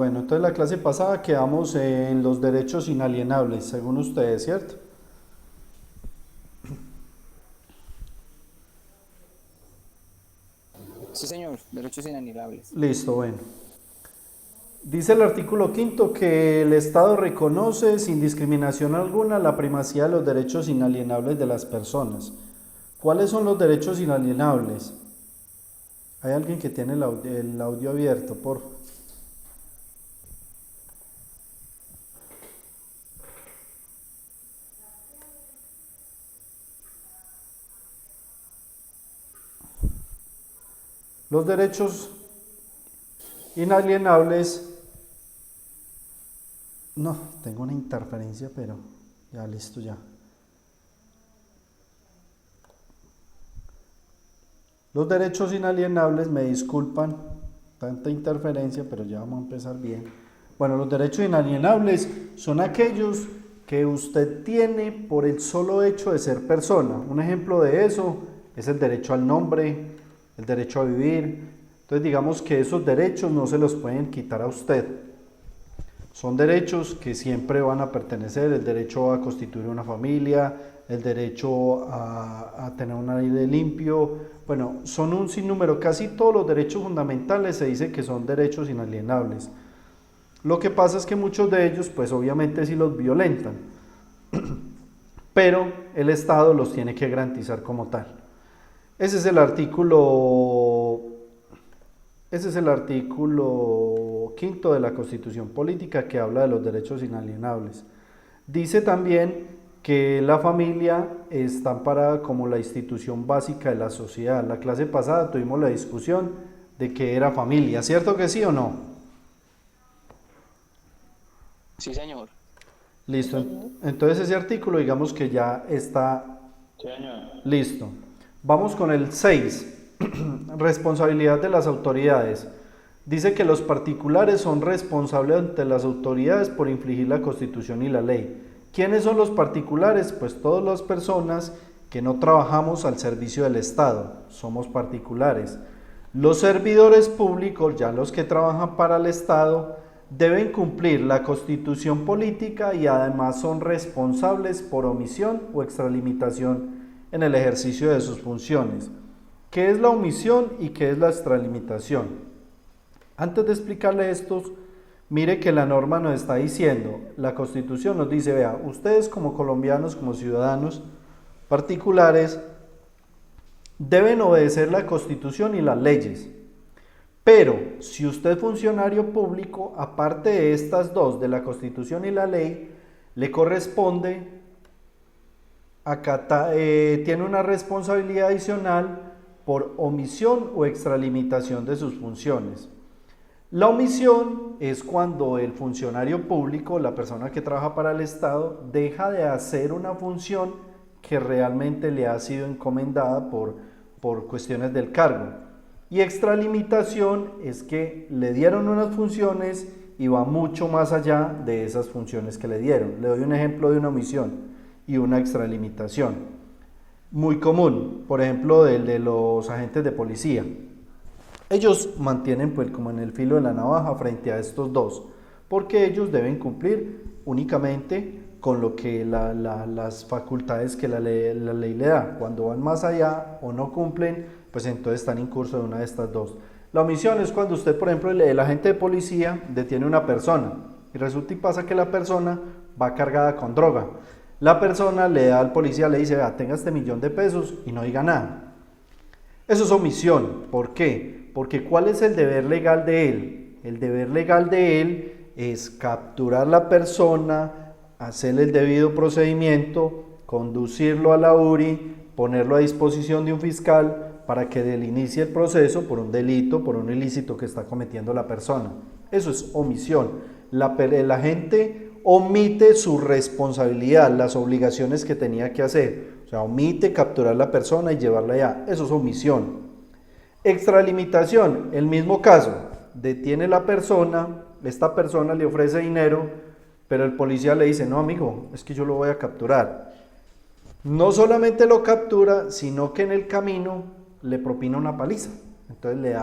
Bueno, entonces la clase pasada quedamos en los derechos inalienables, según ustedes, ¿cierto? Sí, señor, derechos inalienables. Listo, bueno. Dice el artículo quinto que el Estado reconoce sin discriminación alguna la primacía de los derechos inalienables de las personas. ¿Cuáles son los derechos inalienables? Hay alguien que tiene el audio abierto, por favor. Los derechos inalienables. No, tengo una interferencia, pero ya listo ya. Los derechos inalienables, me disculpan tanta interferencia, pero ya vamos a empezar bien. Bueno, los derechos inalienables son aquellos que usted tiene por el solo hecho de ser persona. Un ejemplo de eso es el derecho al nombre, el derecho a vivir. Entonces digamos que esos derechos no se los pueden quitar a usted. Son derechos que siempre van a pertenecer, el derecho a constituir una familia, el derecho a tener un aire limpio. Bueno, son un sinnúmero, casi todos los derechos fundamentales se dice que son derechos inalienables. Lo que pasa es que muchos de ellos, pues obviamente sí los violentan, pero el Estado los tiene que garantizar como tal. Ese es el artículo quinto de la Constitución Política que habla de los derechos inalienables. Dice también que la familia está amparada como la institución básica de la sociedad. La clase pasada tuvimos la discusión de qué era familia, ¿cierto que sí o no? Sí, señor. Listo, entonces ese artículo digamos que ya está listo. Vamos con el 6. Responsabilidad de las autoridades. Dice que los particulares son responsables ante las autoridades por infringir la Constitución y la ley. ¿Quiénes son los particulares? Pues todas las personas que no trabajamos al servicio del Estado, somos particulares. Los servidores públicos, ya los que trabajan para el Estado, deben cumplir la Constitución política y además son responsables por omisión o extralimitación en el ejercicio de sus funciones. ¿Qué es la omisión y qué es la extralimitación? Antes de explicarle esto, mire que la norma nos está diciendo, la Constitución nos dice, vea, ustedes como colombianos, como ciudadanos particulares, deben obedecer la Constitución y las leyes. Pero si usted es funcionario público, aparte de estas dos, de la Constitución y la ley, le corresponde, tiene una responsabilidad adicional por omisión o extralimitación de sus funciones. La omisión es cuando el funcionario público, la persona que trabaja para el Estado, deja de hacer una función que realmente le ha sido encomendada por cuestiones del cargo. Y extralimitación es que le dieron unas funciones y va mucho más allá de esas funciones que le dieron. Le doy un ejemplo de una omisión y una extralimitación. Muy común, por ejemplo, el de los agentes de policía. Ellos mantienen pues como en el filo de la navaja frente a estos dos, porque ellos deben cumplir únicamente con lo que las facultades que la ley le da. Cuando van más allá o no cumplen, pues entonces están en curso de una de estas dos. La omisión es cuando usted, por ejemplo, el agente de policía detiene a una persona y resulta y pasa que la persona va cargada con droga. La persona le da al policía, le dice, vea, tenga este $1.000.000 y no diga nada. Eso es omisión. ¿Por qué? Porque ¿cuál es el deber legal de él? El deber legal de él es capturar la persona, hacerle el debido procedimiento, conducirlo a la URI, ponerlo a disposición de un fiscal para que él inicie el proceso por un delito, por un ilícito que está cometiendo la persona. Eso es omisión. El agente omite su responsabilidad, las obligaciones que tenía que hacer. O sea, omite capturar a la persona y llevarla allá. Eso es omisión. Extralimitación, el mismo caso. Detiene la persona, esta persona le ofrece dinero, pero el policía le dice, no amigo, es que yo lo voy a capturar. No solamente lo captura, sino que en el camino le propina una paliza. Entonces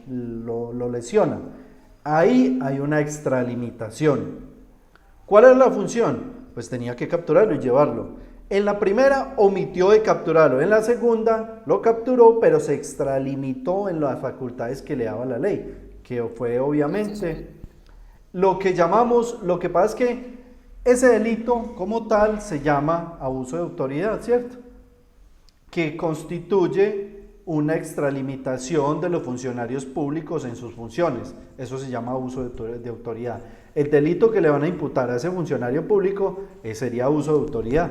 lo lesiona. Ahí hay una extralimitación. ¿Cuál es la función? Pues tenía que capturarlo y llevarlo. En la primera omitió de capturarlo, en la segunda lo capturó, pero se extralimitó en las facultades que le daba la ley, que fue obviamente lo que llamamos, lo que pasa es que ese delito como tal se llama abuso de autoridad, ¿cierto? Que constituye una extralimitación de los funcionarios públicos en sus funciones. Eso se llama abuso de autoridad. El delito que le van a imputar a ese funcionario público sería abuso de autoridad.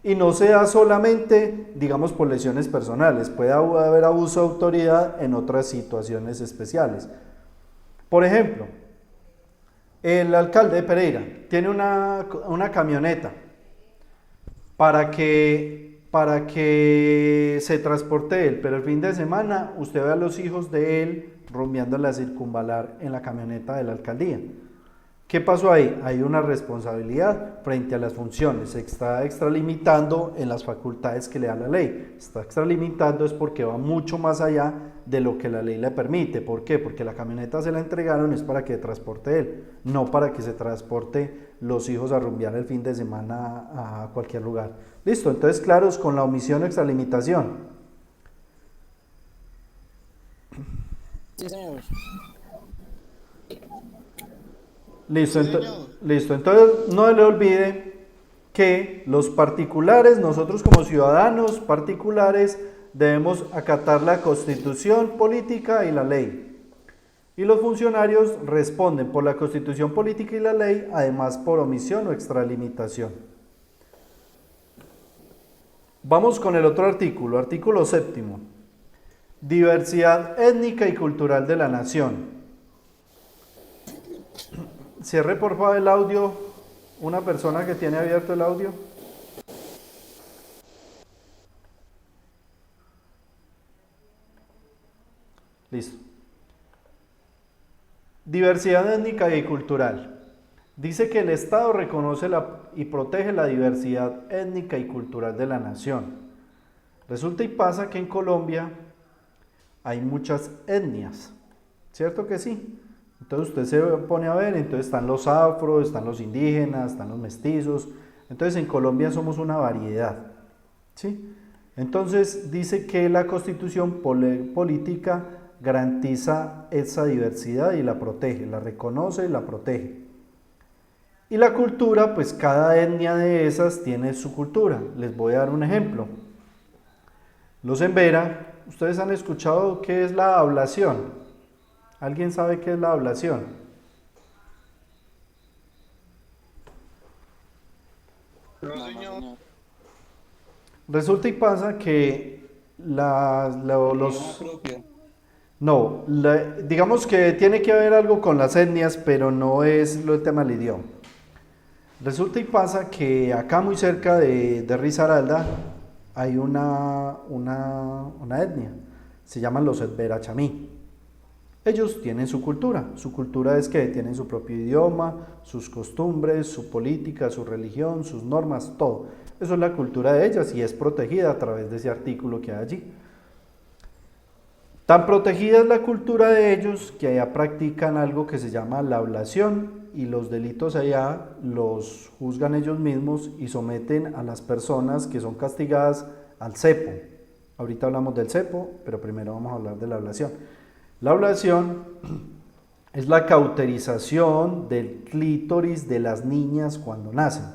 Y no se da solamente, digamos, por lesiones personales, puede haber abuso de autoridad en otras situaciones especiales. Por ejemplo, el alcalde de Pereira tiene una camioneta para que se transporte él, pero el fin de semana usted ve a los hijos de él rumbeando en la circunvalar en la camioneta de la alcaldía. ¿Qué pasó ahí? Hay una responsabilidad frente a las funciones, se está extralimitando en las facultades que le da la ley. Está extralimitando es porque va mucho más allá de lo que la ley le permite. ¿Por qué? Porque la camioneta se la entregaron es para que transporte él, no para que se transporte los hijos a rumbear el fin de semana a cualquier lugar. Listo, entonces claros con la omisión o extralimitación. Sí, señor. Listo, entonces no le olvide que los particulares, nosotros como ciudadanos particulares, debemos acatar la Constitución política y la ley. Y los funcionarios responden por la Constitución política y la ley, además por omisión o extralimitación. Vamos con el otro artículo, artículo 7. Diversidad étnica y cultural de la nación. Cierre por favor el audio, una persona que tiene abierto el audio. Listo. Diversidad étnica y cultural. Dice que el Estado reconoce y protege la diversidad étnica y cultural de la nación. Resulta y pasa que en Colombia hay muchas etnias, ¿cierto que sí? Entonces usted se pone a ver, entonces están los afros, están los indígenas, están los mestizos. Entonces en Colombia somos una variedad, ¿sí? Entonces dice que la Constitución política garantiza esa diversidad y la protege, la reconoce y la protege. Y la cultura, pues cada etnia de esas tiene su cultura. Les voy a dar un ejemplo. Los Embera, ustedes han escuchado qué es la ablación. ¿Alguien sabe qué es la ablación? No, señor. Resulta y pasa que digamos que tiene que haber algo con las etnias, pero no es el tema del idioma. Resulta y pasa que acá muy cerca de Risaralda hay una etnia, se llaman los Embera-Chamí. Ellos tienen su cultura es que tienen su propio idioma, sus costumbres, su política, su religión, sus normas, todo. Eso es la cultura de ellas y es protegida a través de ese artículo que hay allí. Tan protegida es la cultura de ellos que allá practican algo que se llama la ablación y los delitos allá los juzgan ellos mismos y someten a las personas que son castigadas al cepo. Ahorita hablamos del cepo, pero primero vamos a hablar de la ablación. La ablación es la cauterización del clítoris de las niñas cuando nacen.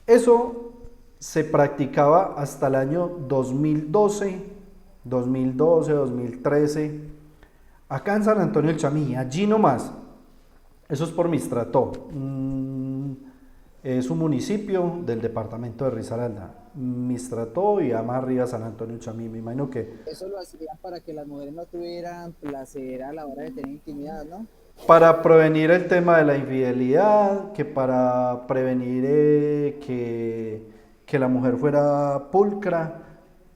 Eso se practicaba hasta el año 2012, 2013, acá en San Antonio del Chamí, allí nomás. Eso es por Mistrató. Es un municipio del departamento de Risaralda. Mistrató y más arriba San Antonio del Chamí, me imagino que... Eso lo hacían para que las mujeres no tuvieran placer a la hora de tener intimidad, ¿no? Para prevenir el tema de la infidelidad, que para prevenir que la mujer fuera pulcra,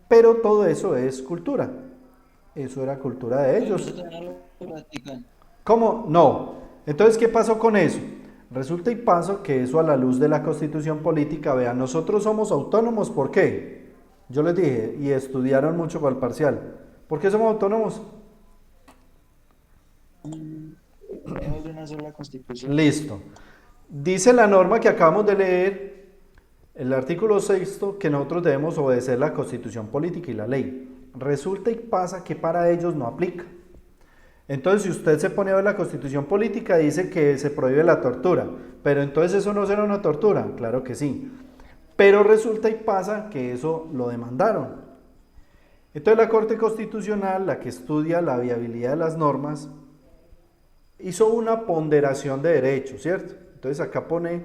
pero todo eso es cultura. Eso era cultura de ellos. ¿Cómo? No. Entonces, ¿qué pasó con eso? Resulta y pasa que eso a la luz de la Constitución política, vean, nosotros somos autónomos, ¿por qué? Yo les dije, y estudiaron mucho para el parcial. ¿Por qué somos autónomos? una sola constitución. Listo. Dice la norma que acabamos de leer, el artículo 6, que nosotros debemos obedecer la Constitución política y la ley. Resulta y pasa que para ellos no aplica. Entonces, si usted se pone a ver la Constitución política, dice que se prohíbe la tortura, pero entonces eso no será una tortura, claro que sí. Pero resulta y pasa que eso lo demandaron. Entonces la Corte Constitucional, la que estudia la viabilidad de las normas, hizo una ponderación de derechos, ¿cierto? Entonces acá pone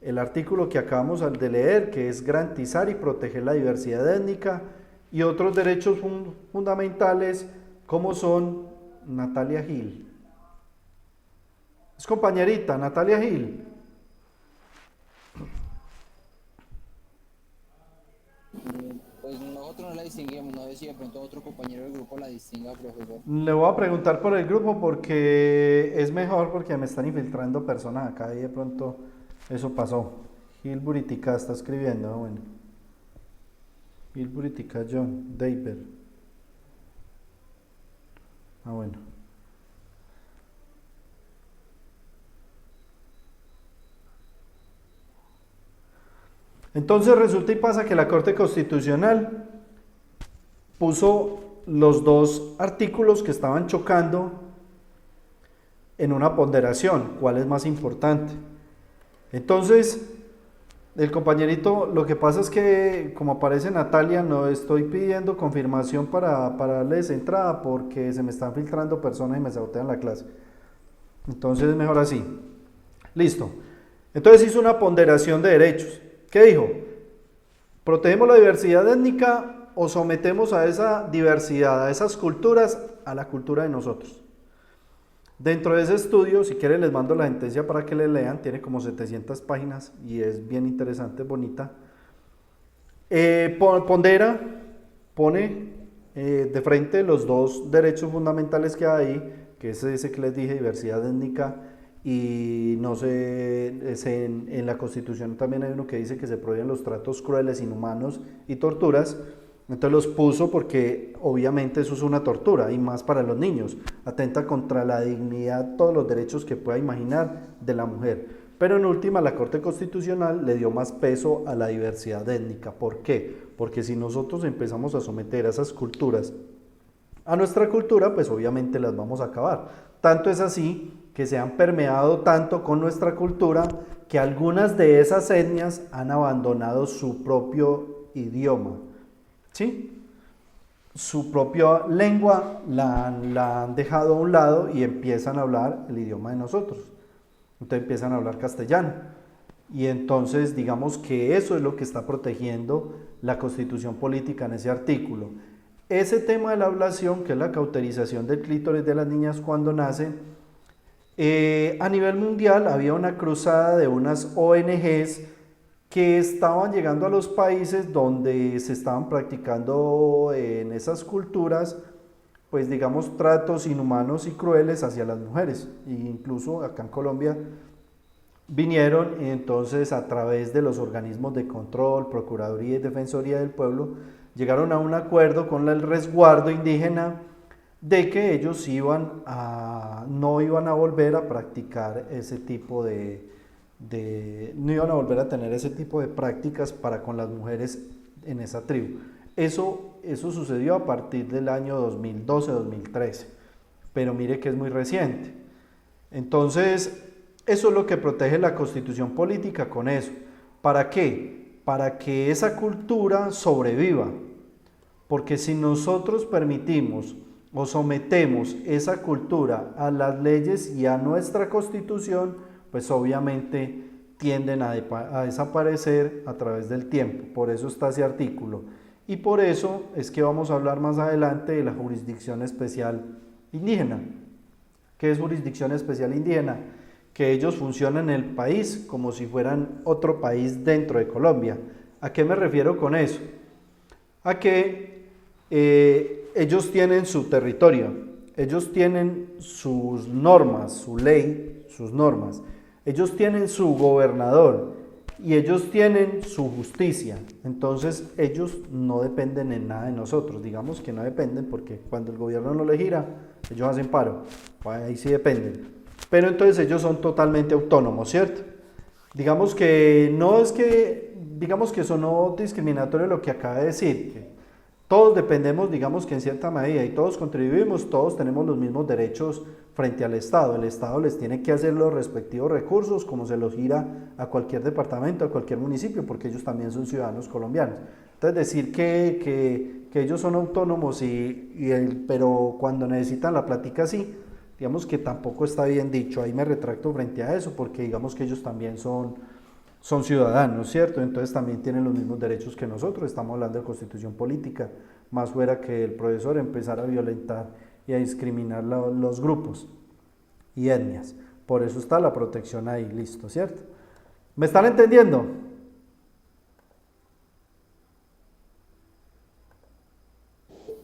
el artículo que acabamos de leer, que es garantizar y proteger la diversidad étnica y otros derechos fundamentales, como son Natalia Gil. Es compañerita, Natalia Gil. Pues nosotros no la distinguimos, no sé si de pronto otro compañero del grupo la distinga, profesor. Le voy a preguntar por el grupo porque es mejor, porque me están infiltrando personas acá y de pronto eso pasó. Gil Buritica está escribiendo, bueno. Gil Buritica, John, David. Bueno. Entonces resulta y pasa que la Corte Constitucional puso los dos artículos que estaban chocando en una ponderación, ¿cuál es más importante? Entonces, el compañerito, lo que pasa es que, como aparece Natalia, no estoy pidiendo confirmación para darles entrada porque se me están filtrando personas y me sabotean la clase. Entonces es mejor así. Listo. Entonces hizo una ponderación de derechos. ¿Qué dijo? ¿Protegemos la diversidad étnica o sometemos a esa diversidad, a esas culturas, a la cultura de nosotros? Dentro de ese estudio, si quieren les mando la sentencia para que le lean, tiene como 700 páginas y es bien interesante, bonita. Pondera, pone de frente los dos derechos fundamentales que hay ahí, que es ese que les dije, diversidad étnica, y no sé, en la Constitución también hay uno que dice que se prohíben los tratos crueles, inhumanos y torturas. Entonces los puso porque obviamente eso es una tortura y más para los niños, atenta contra la dignidad, todos los derechos que pueda imaginar de la mujer. Pero en última la Corte Constitucional le dio más peso a la diversidad étnica. ¿Por qué? Porque si nosotros empezamos a someter a esas culturas a nuestra cultura, pues obviamente las vamos a acabar. Tanto es así que se han permeado tanto con nuestra cultura que algunas de esas etnias han abandonado su propio idioma, ¿sí? Su propia lengua la han dejado a un lado y empiezan a hablar el idioma de nosotros. Entonces empiezan a hablar castellano. Y entonces digamos que eso es lo que está protegiendo la Constitución política en ese artículo. Ese tema de la ablación, que es la cauterización del clítoris de las niñas cuando nacen, a nivel mundial había una cruzada de unas ONGs que estaban llegando a los países donde se estaban practicando en esas culturas, pues digamos tratos inhumanos y crueles hacia las mujeres. E incluso acá en Colombia vinieron y entonces a través de los organismos de control, Procuraduría y Defensoría del Pueblo, llegaron a un acuerdo con el resguardo indígena de que ellos no iban a volver a practicar ese tipo no iban a volver a tener ese tipo de prácticas para con las mujeres en esa tribu. Eso sucedió a partir del año 2012-2013, pero mire que es muy reciente. Entonces, eso es lo que protege la Constitución política con eso. ¿Para qué? Para que esa cultura sobreviva. Porque si nosotros permitimos o sometemos esa cultura a las leyes y a nuestra Constitución, pues obviamente tienden a desaparecer a través del tiempo. Por eso está ese artículo. Y por eso es que vamos a hablar más adelante de la Jurisdicción Especial Indígena. ¿Qué es Jurisdicción Especial Indígena? Que ellos funcionan en el país como si fueran otro país dentro de Colombia. ¿A qué me refiero con eso? A que ellos tienen su territorio, ellos tienen sus normas, su ley, sus normas, ellos tienen su gobernador y ellos tienen su justicia. Entonces ellos no dependen en nada de nosotros, digamos que no dependen porque cuando el gobierno no le gira, ellos hacen paro, ahí sí dependen. pero entonces ellos son totalmente autónomos, ¿cierto? Digamos que no es que, digamos que eso no discriminatorio lo que acaba de decir, que todos dependemos, digamos que en cierta medida, y todos contribuimos, todos tenemos los mismos derechos frente al Estado. El Estado les tiene que hacer los respectivos recursos, como se los gira a cualquier departamento, a cualquier municipio, porque ellos también son ciudadanos colombianos. Entonces decir que ellos son autónomos, pero cuando necesitan la plática sí, digamos que tampoco está bien dicho. Ahí me retracto frente a eso, porque digamos que ellos también son ciudadanos, ¿cierto? Entonces también tienen los mismos derechos que nosotros. Estamos hablando de constitución política, más fuera que el profesor empezara a violentar y a discriminar los grupos y etnias. Por eso está la protección ahí, listo, ¿cierto? ¿Me están entendiendo?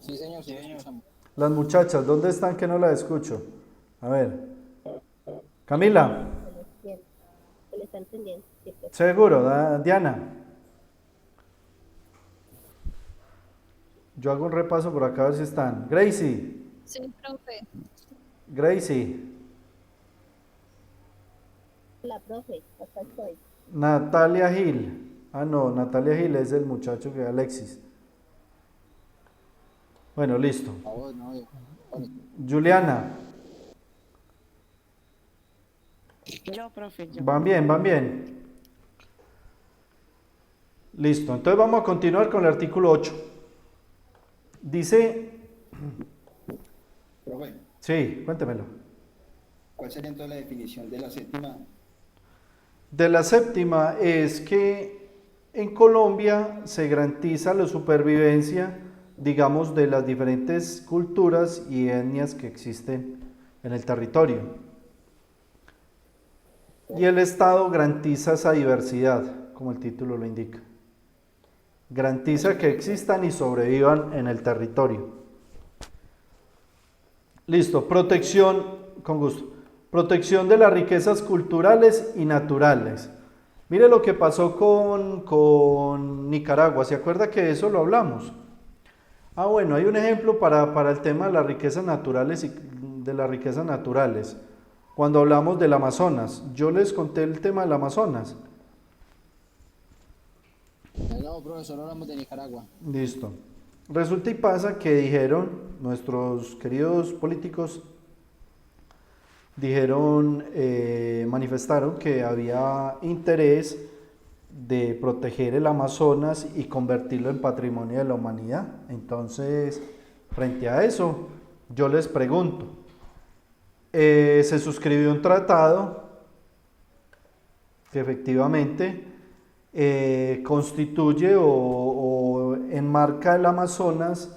Sí, señor, sí, señor. Las muchachas, ¿dónde están que no las escucho? A ver. Camila. Se le está entendiendo. Sí, pues. Seguro, Diana. Yo hago un repaso por acá a ver si están. Gracie. Sí, profe. Gracie. La profe, acá estoy. Natalia Gil. Ah, no, Natalia Gil es el muchacho que Alexis. Bueno, listo. Juliana. Yo, profe, yo. Van bien, van bien. Listo, entonces vamos a continuar con el artículo 8. Dice... Profe, Sí, cuéntemelo. ¿cuál sería entonces la definición de la séptima? De la séptima es que en Colombia se garantiza la supervivencia, digamos, de las diferentes culturas y etnias que existen en el territorio. Y el Estado garantiza esa diversidad, como el título lo indica. Garantiza que existan y sobrevivan en el territorio. Listo, protección, con gusto. Protección de las riquezas culturales y naturales. Mire lo que pasó con Nicaragua, ¿se acuerda que de eso lo hablamos? Ah, bueno, hay un ejemplo para el tema de las riquezas naturales y de las riquezas naturales. Cuando hablamos del Amazonas, yo les conté el tema del Amazonas. No, profesor, hablamos de Nicaragua. Listo. Resulta y pasa que dijeron, nuestros queridos políticos, manifestaron que había interés de proteger el Amazonas y convertirlo en patrimonio de la humanidad. Entonces, frente a eso, yo les pregunto, se suscribió un tratado que efectivamente constituye o enmarca el Amazonas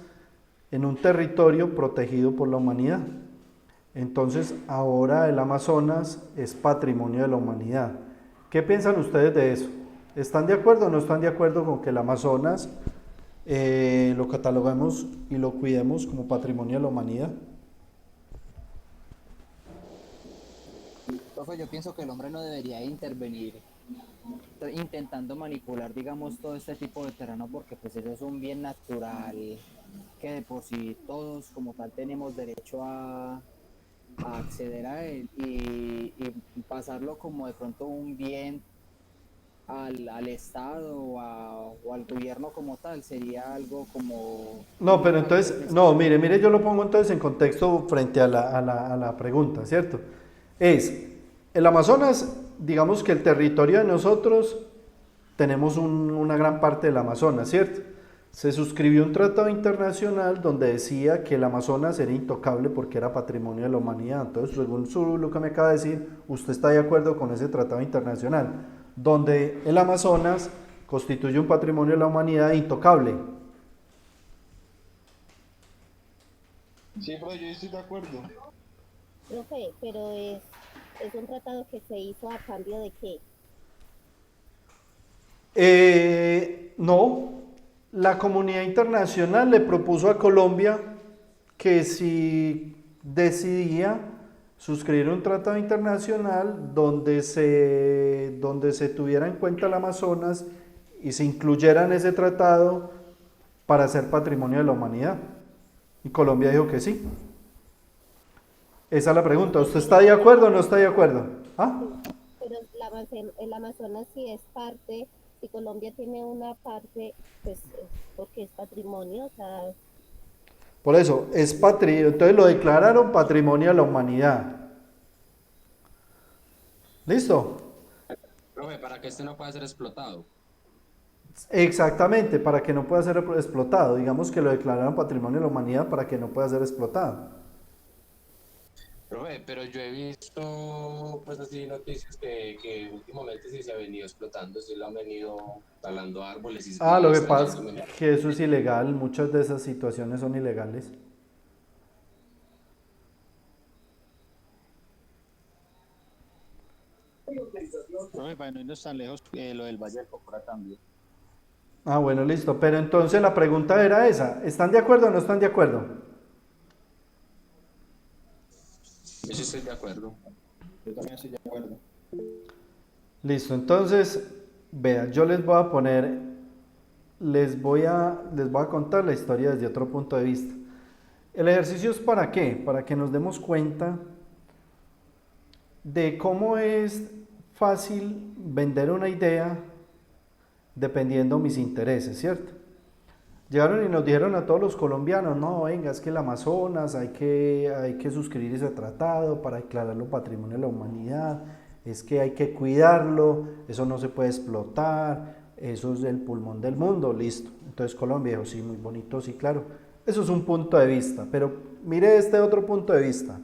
en un territorio protegido por la humanidad. Entonces ahora el Amazonas es patrimonio de la humanidad. ¿Qué piensan ustedes de eso? ¿Están de acuerdo o no están de acuerdo con que el Amazonas lo catalogamos y lo cuidemos como patrimonio de la humanidad? Profe, yo pienso que el hombre no debería intervenir intentando manipular, digamos, todo este tipo de terreno, porque pues eso es un bien natural que de por sí todos como tal tenemos derecho a acceder a él y pasarlo como de pronto un bien al Estado o al gobierno como tal sería algo como... No, pero entonces, no, mire, yo lo pongo entonces en contexto frente a la pregunta, ¿cierto? El Amazonas, digamos que el territorio de nosotros, tenemos una gran parte del Amazonas, ¿cierto? Se suscribió un tratado internacional donde decía que el Amazonas era intocable porque era patrimonio de la humanidad. Entonces, según lo que me acaba de decir, usted está de acuerdo con ese tratado internacional, donde el Amazonas constituye un patrimonio de la humanidad intocable. Sí, pero yo estoy de acuerdo. Profe, pero es un tratado que se hizo a cambio de qué. No, la comunidad internacional le propuso a Colombia que si decidía suscribir un tratado internacional donde se tuviera en cuenta el Amazonas y se incluyera en ese tratado para ser patrimonio de la humanidad. Y Colombia dijo que sí. Esa es la pregunta. ¿Usted está de acuerdo o no está de acuerdo? ¿Ah? Pero el Amazonas sí es parte, si Colombia tiene una parte, pues porque es patrimonio, o sea, Por eso, es patrimonio. Entonces lo declararon patrimonio de la humanidad. ¿Listo? Profe, para que este no pueda ser explotado. Exactamente, para que no pueda ser explotado. Digamos que lo declararon patrimonio de la humanidad para que no pueda ser explotado. Profe, pero yo he visto, pues así, noticias que últimamente sí se ha venido explotando, sí lo han venido talando árboles y Lo que pasa extrayendo es que eso es ilegal. Muchas de esas situaciones son ilegales. Profe, para no irnos tan lejos, lo del Valle del Cocora también. Bueno, listo. Pero entonces la pregunta era esa. ¿Están de acuerdo o no están de acuerdo? Yo sí estoy de acuerdo. Yo también estoy de acuerdo. Listo. Entonces, vea, yo les voy a poner, les voy a contar la historia desde otro punto de vista. El ejercicio es ¿para qué? Para que nos demos cuenta de cómo es fácil vender una idea dependiendo mis intereses, ¿cierto? Llegaron y nos dijeron a todos los colombianos, no, venga, es que el Amazonas hay que suscribir ese tratado para declararlo patrimonio de la humanidad, es que hay que cuidarlo, eso no se puede explotar, eso es el pulmón del mundo, listo. Entonces Colombia dijo, sí, muy bonito, sí, claro. Eso es un punto de vista, pero mire este otro punto de vista,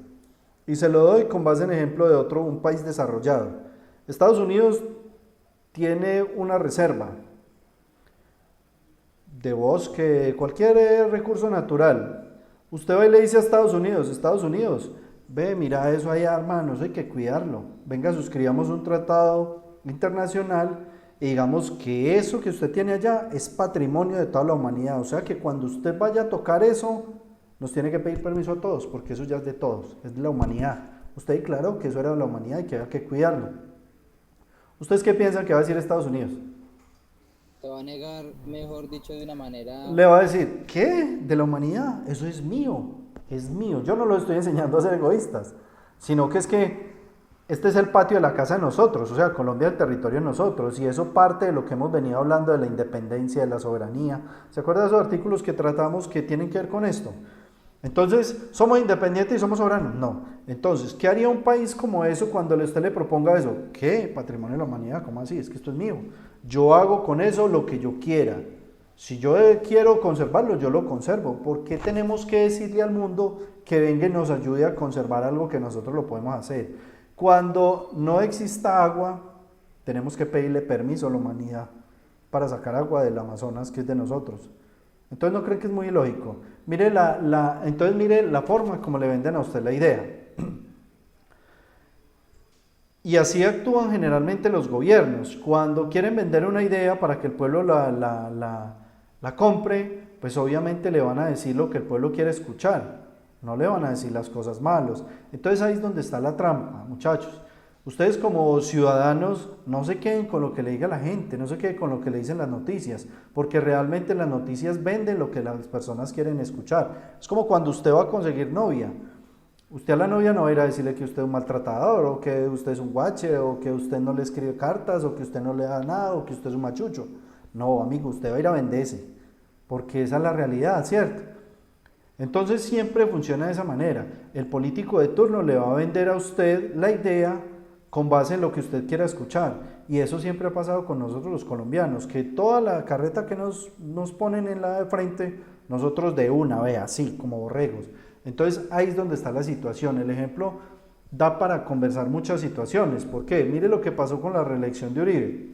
y se lo doy con base en ejemplo de un país desarrollado. Estados Unidos tiene una reserva de bosque, cualquier recurso natural. Usted va y le dice a Estados Unidos, ve, mira eso allá, hermano, eso hay que cuidarlo. Venga, suscribamos un tratado internacional y digamos que eso que usted tiene allá es patrimonio de toda la humanidad. O sea que cuando usted vaya a tocar eso, nos tiene que pedir permiso a todos, porque eso ya es de todos, es de la humanidad. Usted declaró que eso era de la humanidad y que había que cuidarlo. ¿Ustedes qué piensan que va a decir Estados Unidos? Te va a negar, mejor dicho, de una manera... Le va a decir, ¿qué? ¿De la humanidad? Eso es mío, es mío. Yo no lo estoy enseñando a ser egoístas, sino que es que este es el patio de la casa de nosotros, o sea, Colombia es el territorio de nosotros, y eso parte de lo que hemos venido hablando de la independencia, de la soberanía. ¿Se acuerdan de esos artículos que tratamos que tienen que ver con esto? Entonces, ¿somos independientes y somos soberanos? No. Entonces, ¿qué haría un país como eso cuando usted le proponga eso? ¿Qué? Patrimonio de la humanidad, ¿cómo así? Es que esto es mío. Yo hago con eso lo que yo quiera. Si yo quiero conservarlo, yo lo conservo. ¿Por qué tenemos que decirle al mundo que venga y nos ayude a conservar algo que nosotros lo podemos hacer? Cuando no exista agua, tenemos que pedirle permiso a la humanidad para sacar agua del Amazonas, que es de nosotros. Entonces, ¿no creen que es muy ilógico? Mire entonces mire la forma como le venden a usted la idea. Y así actúan generalmente los gobiernos. Cuando quieren vender una idea para que el pueblo la compre, pues obviamente le van a decir lo que el pueblo quiere escuchar. No le van a decir las cosas malas. Entonces ahí es donde está la trampa, muchachos. Ustedes como ciudadanos no se queden con lo que le diga la gente, no se queden con lo que le dicen las noticias, porque realmente las noticias venden lo que las personas quieren escuchar. Es como cuando usted va a conseguir novia. Usted a la novia no va a ir a decirle que usted es un maltratador, o que usted es un guache, o que usted no le escribe cartas, o que usted no le da nada, o que usted es un machucho. No, amigo, usted va a ir a venderse, porque esa es la realidad, ¿cierto? Entonces siempre funciona de esa manera. El político de turno le va a vender a usted la idea con base en lo que usted quiera escuchar. Y eso siempre ha pasado con nosotros los colombianos, que toda la carreta que nos ponen en la de frente, nosotros de una, vea, así, como borregos. Entonces ahí es donde está la situación. El ejemplo da para conversar muchas situaciones. ¿Por qué? Mire lo que pasó con la reelección de Uribe.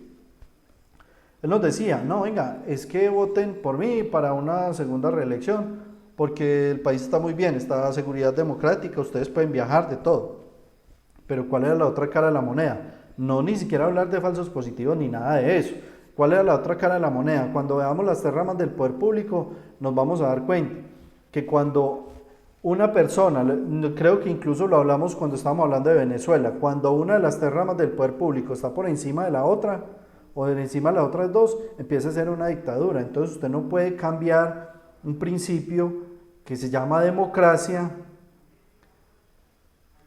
Él nos decía, no, venga, es que voten por mí para una segunda reelección, porque el país está muy bien, está seguridad democrática, ustedes pueden viajar, de todo. Pero ¿cuál era la otra cara de la moneda? No ni siquiera hablar de falsos positivos ni nada de eso. ¿Cuál era la otra cara de la moneda? Cuando veamos las tres ramas del poder público, nos vamos a dar cuenta que cuando una persona, creo que incluso lo hablamos cuando estábamos hablando de Venezuela, cuando una de las tres ramas del poder público está por encima de la otra, o de encima de las otras dos, empieza a ser una dictadura. Entonces usted no puede cambiar un principio que se llama democracia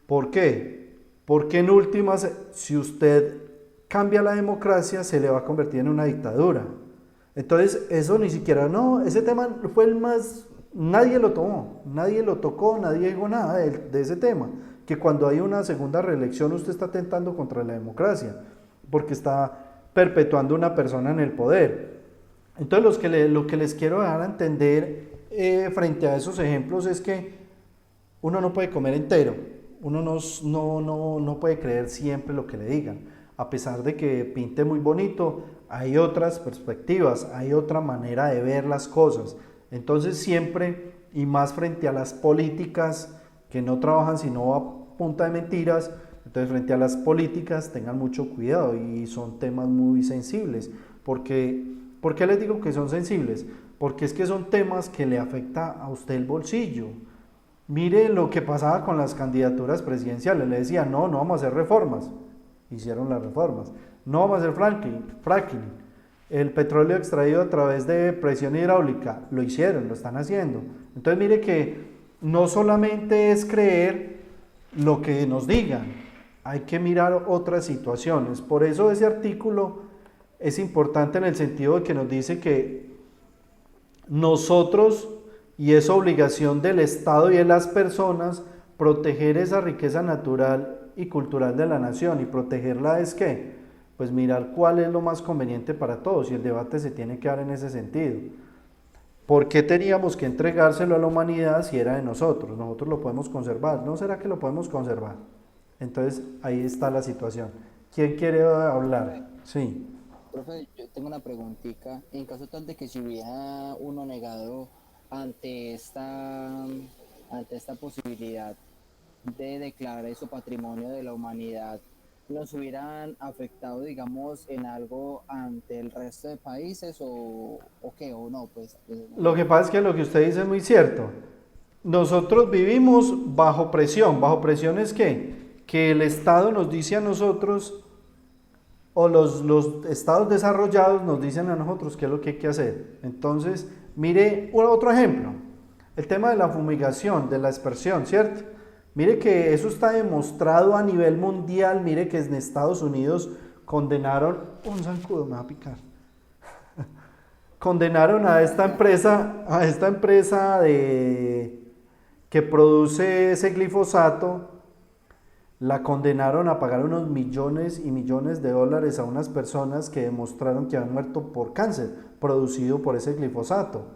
¿Por qué? Porque en últimas, si usted cambia la democracia, se le va a convertir en una dictadura. Entonces, eso ni siquiera, no, ese tema fue el más, nadie lo tomó, nadie lo tocó, nadie dijo nada de ese tema, que cuando hay una segunda reelección usted está atentando contra la democracia, porque está perpetuando una persona en el poder. Entonces, lo que les quiero dar a entender frente a esos ejemplos es que uno no puede comer entero, uno no puede creer siempre lo que le digan, a pesar de que pinte muy bonito, hay otras perspectivas, hay otra manera de ver las cosas. Entonces siempre, y más frente a las políticas que no trabajan sino a punta de mentiras, entonces frente a las políticas tengan mucho cuidado, y son temas muy sensibles. ¿Por qué les digo que son sensibles? Porque es que son temas que le afecta a usted el bolsillo. Mire lo que pasaba con las candidaturas presidenciales, le decían, no vamos a hacer reformas, hicieron las reformas, no vamos a hacer fracking, el petróleo extraído a través de presión hidráulica, lo hicieron, lo están haciendo. Entonces mire que no solamente es creer lo que nos digan, hay que mirar otras situaciones. Por eso ese artículo es importante en el sentido de que nos dice que nosotros, y es obligación del Estado y de las personas, proteger esa riqueza natural y cultural de la nación. Y protegerla es ¿qué? Pues mirar cuál es lo más conveniente para todos, y el debate se tiene que dar en ese sentido. ¿Por qué teníamos que entregárselo a la humanidad si era de nosotros? Nosotros lo podemos conservar, ¿no será que lo podemos conservar? Entonces ahí está la situación. ¿Quién quiere hablar? Sí. Profe, yo tengo una preguntita. En caso tal de que si hubiera uno negado ante esta posibilidad de declarar su patrimonio de la humanidad, ¿nos hubieran afectado, digamos, en algo ante el resto de países o qué, o no? Pues lo que pasa es que lo que usted dice es muy cierto. Nosotros vivimos bajo presión. ¿Bajo presión es qué? Que el Estado nos dice a nosotros, o los estados desarrollados nos dicen a nosotros qué es lo que hay que hacer. Entonces, mire otro ejemplo, el tema de la fumigación, de la aspersión, ¿cierto? Mire que eso está demostrado a nivel mundial. Mire que en Estados Unidos condenaron, un zancudo me va a picar, condenaron a esta empresa que produce ese glifosato. La condenaron a pagar unos millones y millones de dólares a unas personas que demostraron que habían muerto por cáncer producido por ese glifosato.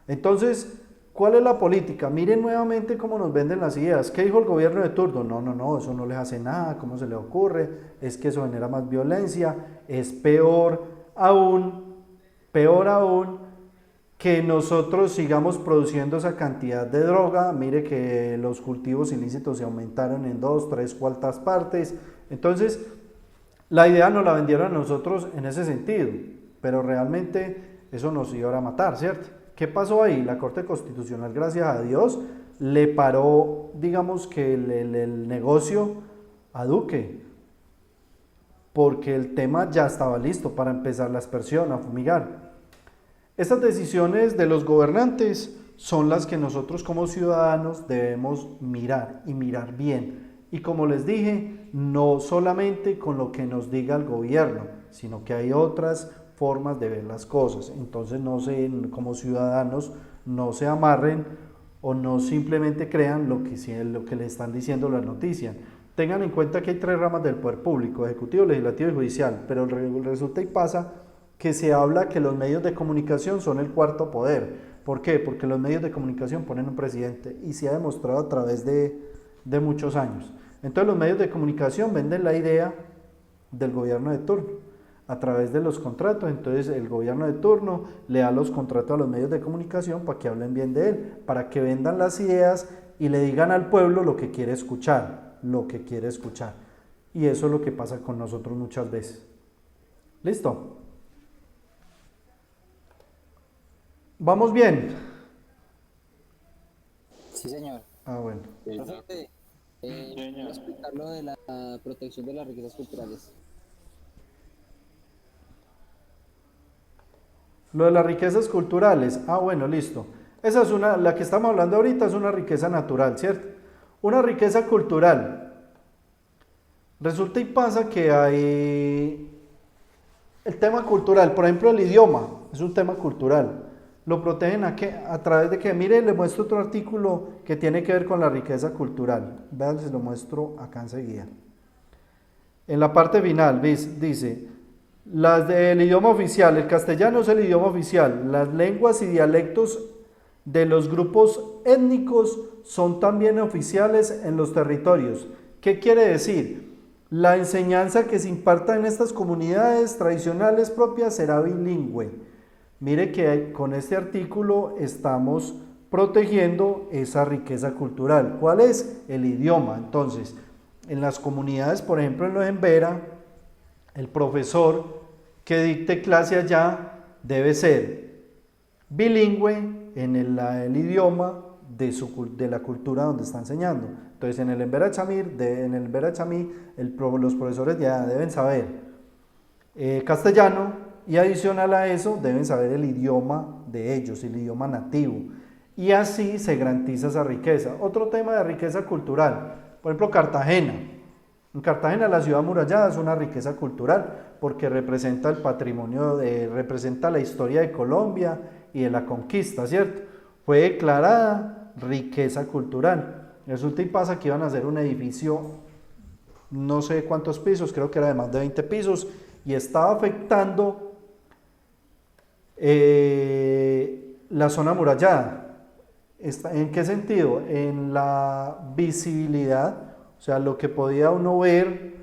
Entonces, ¿cuál es la política? Miren nuevamente cómo nos venden las ideas. ¿Qué dijo el gobierno de turno? No, eso no les hace nada, ¿cómo se le ocurre? Es que eso genera más violencia, es peor aún que nosotros sigamos produciendo esa cantidad de droga. Mire que los cultivos ilícitos se aumentaron en 2, 3 cuartas partes. Entonces, la idea nos la vendieron a nosotros en ese sentido, pero realmente eso nos iba a matar, ¿cierto? ¿Qué pasó ahí? La Corte Constitucional, gracias a Dios, le paró, digamos que el negocio a Duque, porque el tema ya estaba listo para empezar la aspersión, a fumigar. Estas decisiones de los gobernantes son las que nosotros como ciudadanos debemos mirar, y mirar bien. Y como les dije, no solamente con lo que nos diga el gobierno, sino que hay otras formas de ver las cosas. Entonces como ciudadanos no se amarren o no simplemente crean lo que le están diciendo las noticias. Tengan en cuenta que hay 3 ramas del poder público: ejecutivo, legislativo y judicial, pero resulta y pasa que se habla que los medios de comunicación son el 4.º poder. ¿Por qué? Porque los medios de comunicación ponen un presidente, y se ha demostrado a través de muchos años. Entonces los medios de comunicación venden la idea del gobierno de turno a través de los contratos. Entonces el gobierno de turno le da los contratos a los medios de comunicación para que hablen bien de él, para que vendan las ideas y le digan al pueblo lo que quiere escuchar, Y eso es lo que pasa con nosotros muchas veces. ¿Listo? ¿Vamos bien? Sí, señor. Bueno. Profe, voy a explicar lo de la protección de las riquezas culturales. Lo de las riquezas culturales, bueno, listo. Esa es la que estamos hablando ahorita, es una riqueza natural, ¿cierto? Una riqueza cultural. Resulta y pasa que hay el tema cultural, por ejemplo el idioma, es un tema cultural. Lo protegen a través de que, mire, le muestro otro artículo que tiene que ver con la riqueza cultural. Vean, se lo muestro acá enseguida. En la parte final dice, las del idioma oficial, el castellano es el idioma oficial, las lenguas y dialectos de los grupos étnicos son también oficiales en los territorios. ¿Qué quiere decir? La enseñanza que se imparta en estas comunidades tradicionales propias será bilingüe. Mire que con este artículo estamos protegiendo esa riqueza cultural. ¿Cuál es? El idioma. Entonces, en las comunidades, por ejemplo en los Embera, el profesor que dicte clase allá debe ser bilingüe en el idioma de la cultura donde está enseñando. Entonces en el Embera Chamí, los profesores ya deben saber castellano, y adicional a eso deben saber el idioma de ellos, el idioma nativo, y así se garantiza esa riqueza. Otro tema de riqueza cultural, por ejemplo Cartagena. En Cartagena la ciudad amurallada es una riqueza cultural porque representa el patrimonio, representa la historia de Colombia y de la conquista, ¿cierto? Fue declarada riqueza cultural. Resulta y pasa que iban a hacer un edificio, no sé cuántos pisos, creo que era de más de 20 pisos, y estaba afectando la zona amurallada. ¿En qué sentido? En la visibilidad, o sea, lo que podía uno ver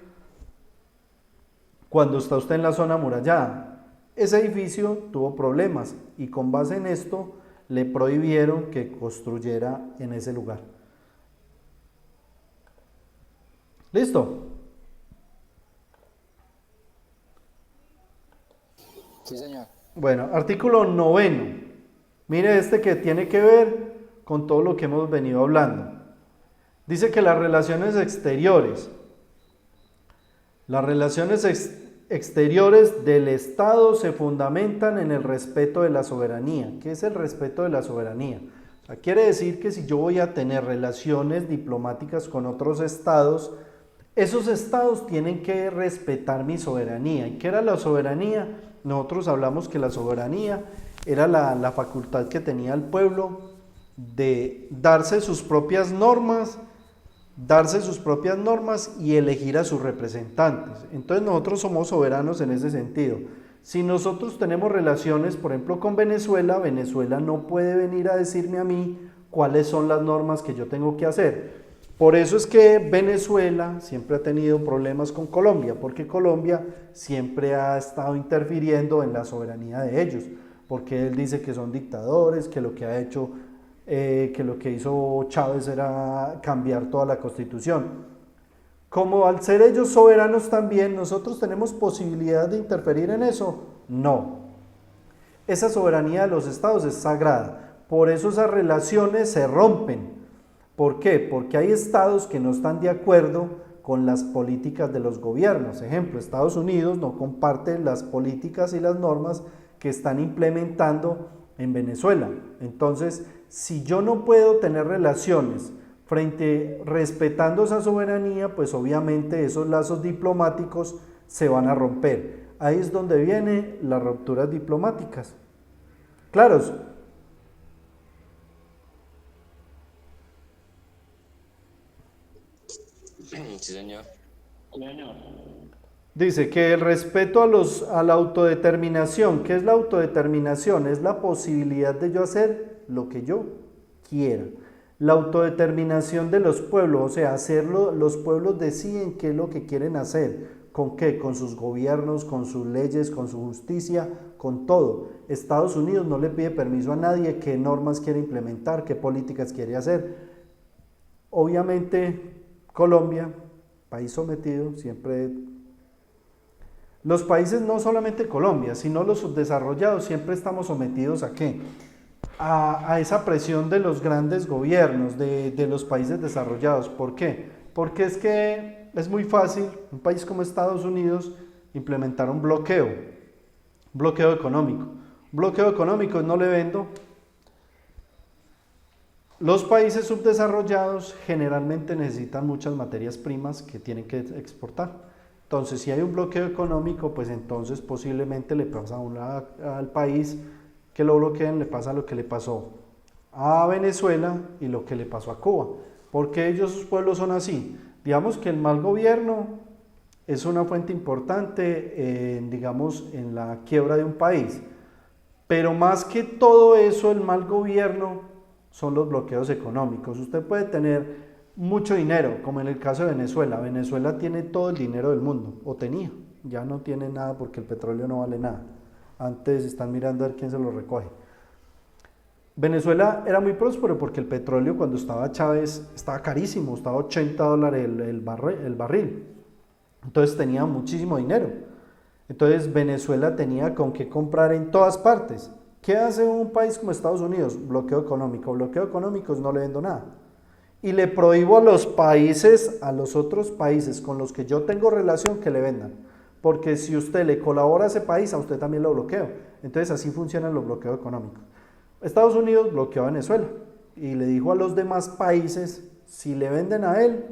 cuando está usted en la zona amurallada. Ese edificio tuvo problemas y con base en esto le prohibieron que construyera en ese lugar. ¿Listo? Sí, señor. Bueno, artículo 9. Mire este que tiene que ver con todo lo que hemos venido hablando. Dice que las relaciones exteriores del Estado se fundamentan en el respeto de la soberanía. ¿Qué es el respeto de la soberanía? O sea, quiere decir que si yo voy a tener relaciones diplomáticas con otros estados, esos estados tienen que respetar mi soberanía. ¿Y qué era la soberanía? Nosotros hablamos que la soberanía era la facultad que tenía el pueblo de darse sus propias normas y elegir a sus representantes. Entonces nosotros somos soberanos en ese sentido. Si nosotros tenemos relaciones, por ejemplo, con Venezuela, Venezuela no puede venir a decirme a mí cuáles son las normas que yo tengo que hacer. Por eso es que Venezuela siempre ha tenido problemas con Colombia, porque Colombia siempre ha estado interfiriendo en la soberanía de ellos, porque él dice que son dictadores, que lo que ha hecho, que lo que hizo Chávez era cambiar toda la constitución. Como al ser ellos soberanos también, nosotros tenemos posibilidad de interferir en eso. No. Esa soberanía de los estados es sagrada, por eso esas relaciones se rompen. ¿Por qué? Porque hay estados que no están de acuerdo con las políticas de los gobiernos. Ejemplo, Estados Unidos no comparte las políticas y las normas que están implementando en Venezuela. Entonces, si yo no puedo tener relaciones respetando esa soberanía, pues obviamente esos lazos diplomáticos se van a romper. Ahí es donde vienen las rupturas diplomáticas. ¿Claros? Sí, señor. Dice que el respeto a la autodeterminación. ¿Qué es la autodeterminación? Es la posibilidad de yo hacer lo que yo quiera. La autodeterminación de los pueblos, o sea, los pueblos deciden qué es lo que quieren hacer. ¿Con qué? Con sus gobiernos, con sus leyes, con su justicia, con todo. Estados Unidos no le pide permiso a nadie qué normas quiere implementar, qué políticas quiere hacer. Obviamente, Colombia, país sometido, siempre... Los países, no solamente Colombia, sino los subdesarrollados, siempre estamos sometidos ¿a qué? A esa presión de los grandes gobiernos, de los países desarrollados. ¿Por qué? Porque es que es muy fácil, un país como Estados Unidos, implementar un bloqueo económico. Un bloqueo económico es no le vendo Los países subdesarrollados generalmente necesitan muchas materias primas que tienen que exportar. Entonces, si hay un bloqueo económico, pues entonces posiblemente le pasa al país que lo bloqueen, le pasa lo que le pasó a Venezuela y lo que le pasó a Cuba. Porque ellos, sus pueblos son así. Digamos que el mal gobierno es una fuente importante, digamos, en la quiebra de un país. Pero más que todo eso, el mal gobierno son los bloqueos económicos. Usted puede tener mucho dinero, como en el caso de Venezuela. Venezuela tiene todo el dinero del mundo, o tenía, ya no tiene nada porque el petróleo no vale nada. Antes están mirando a ver quién se lo recoge. Venezuela era muy próspero porque el petróleo cuando estaba Chávez estaba carísimo, estaba $80 el barril. Entonces tenía muchísimo dinero. Entonces Venezuela tenía con qué comprar en todas partes. ¿Qué hace un país como Estados Unidos? Bloqueo económico. Bloqueo económico es no le vendo nada. Y le prohíbo a los países, a los otros países con los que yo tengo relación, que le vendan. Porque si usted le colabora a ese país, a usted también lo bloqueo. Entonces así funcionan los bloqueos económicos. Estados Unidos bloqueó a Venezuela y le dijo a los demás países, si le venden a él,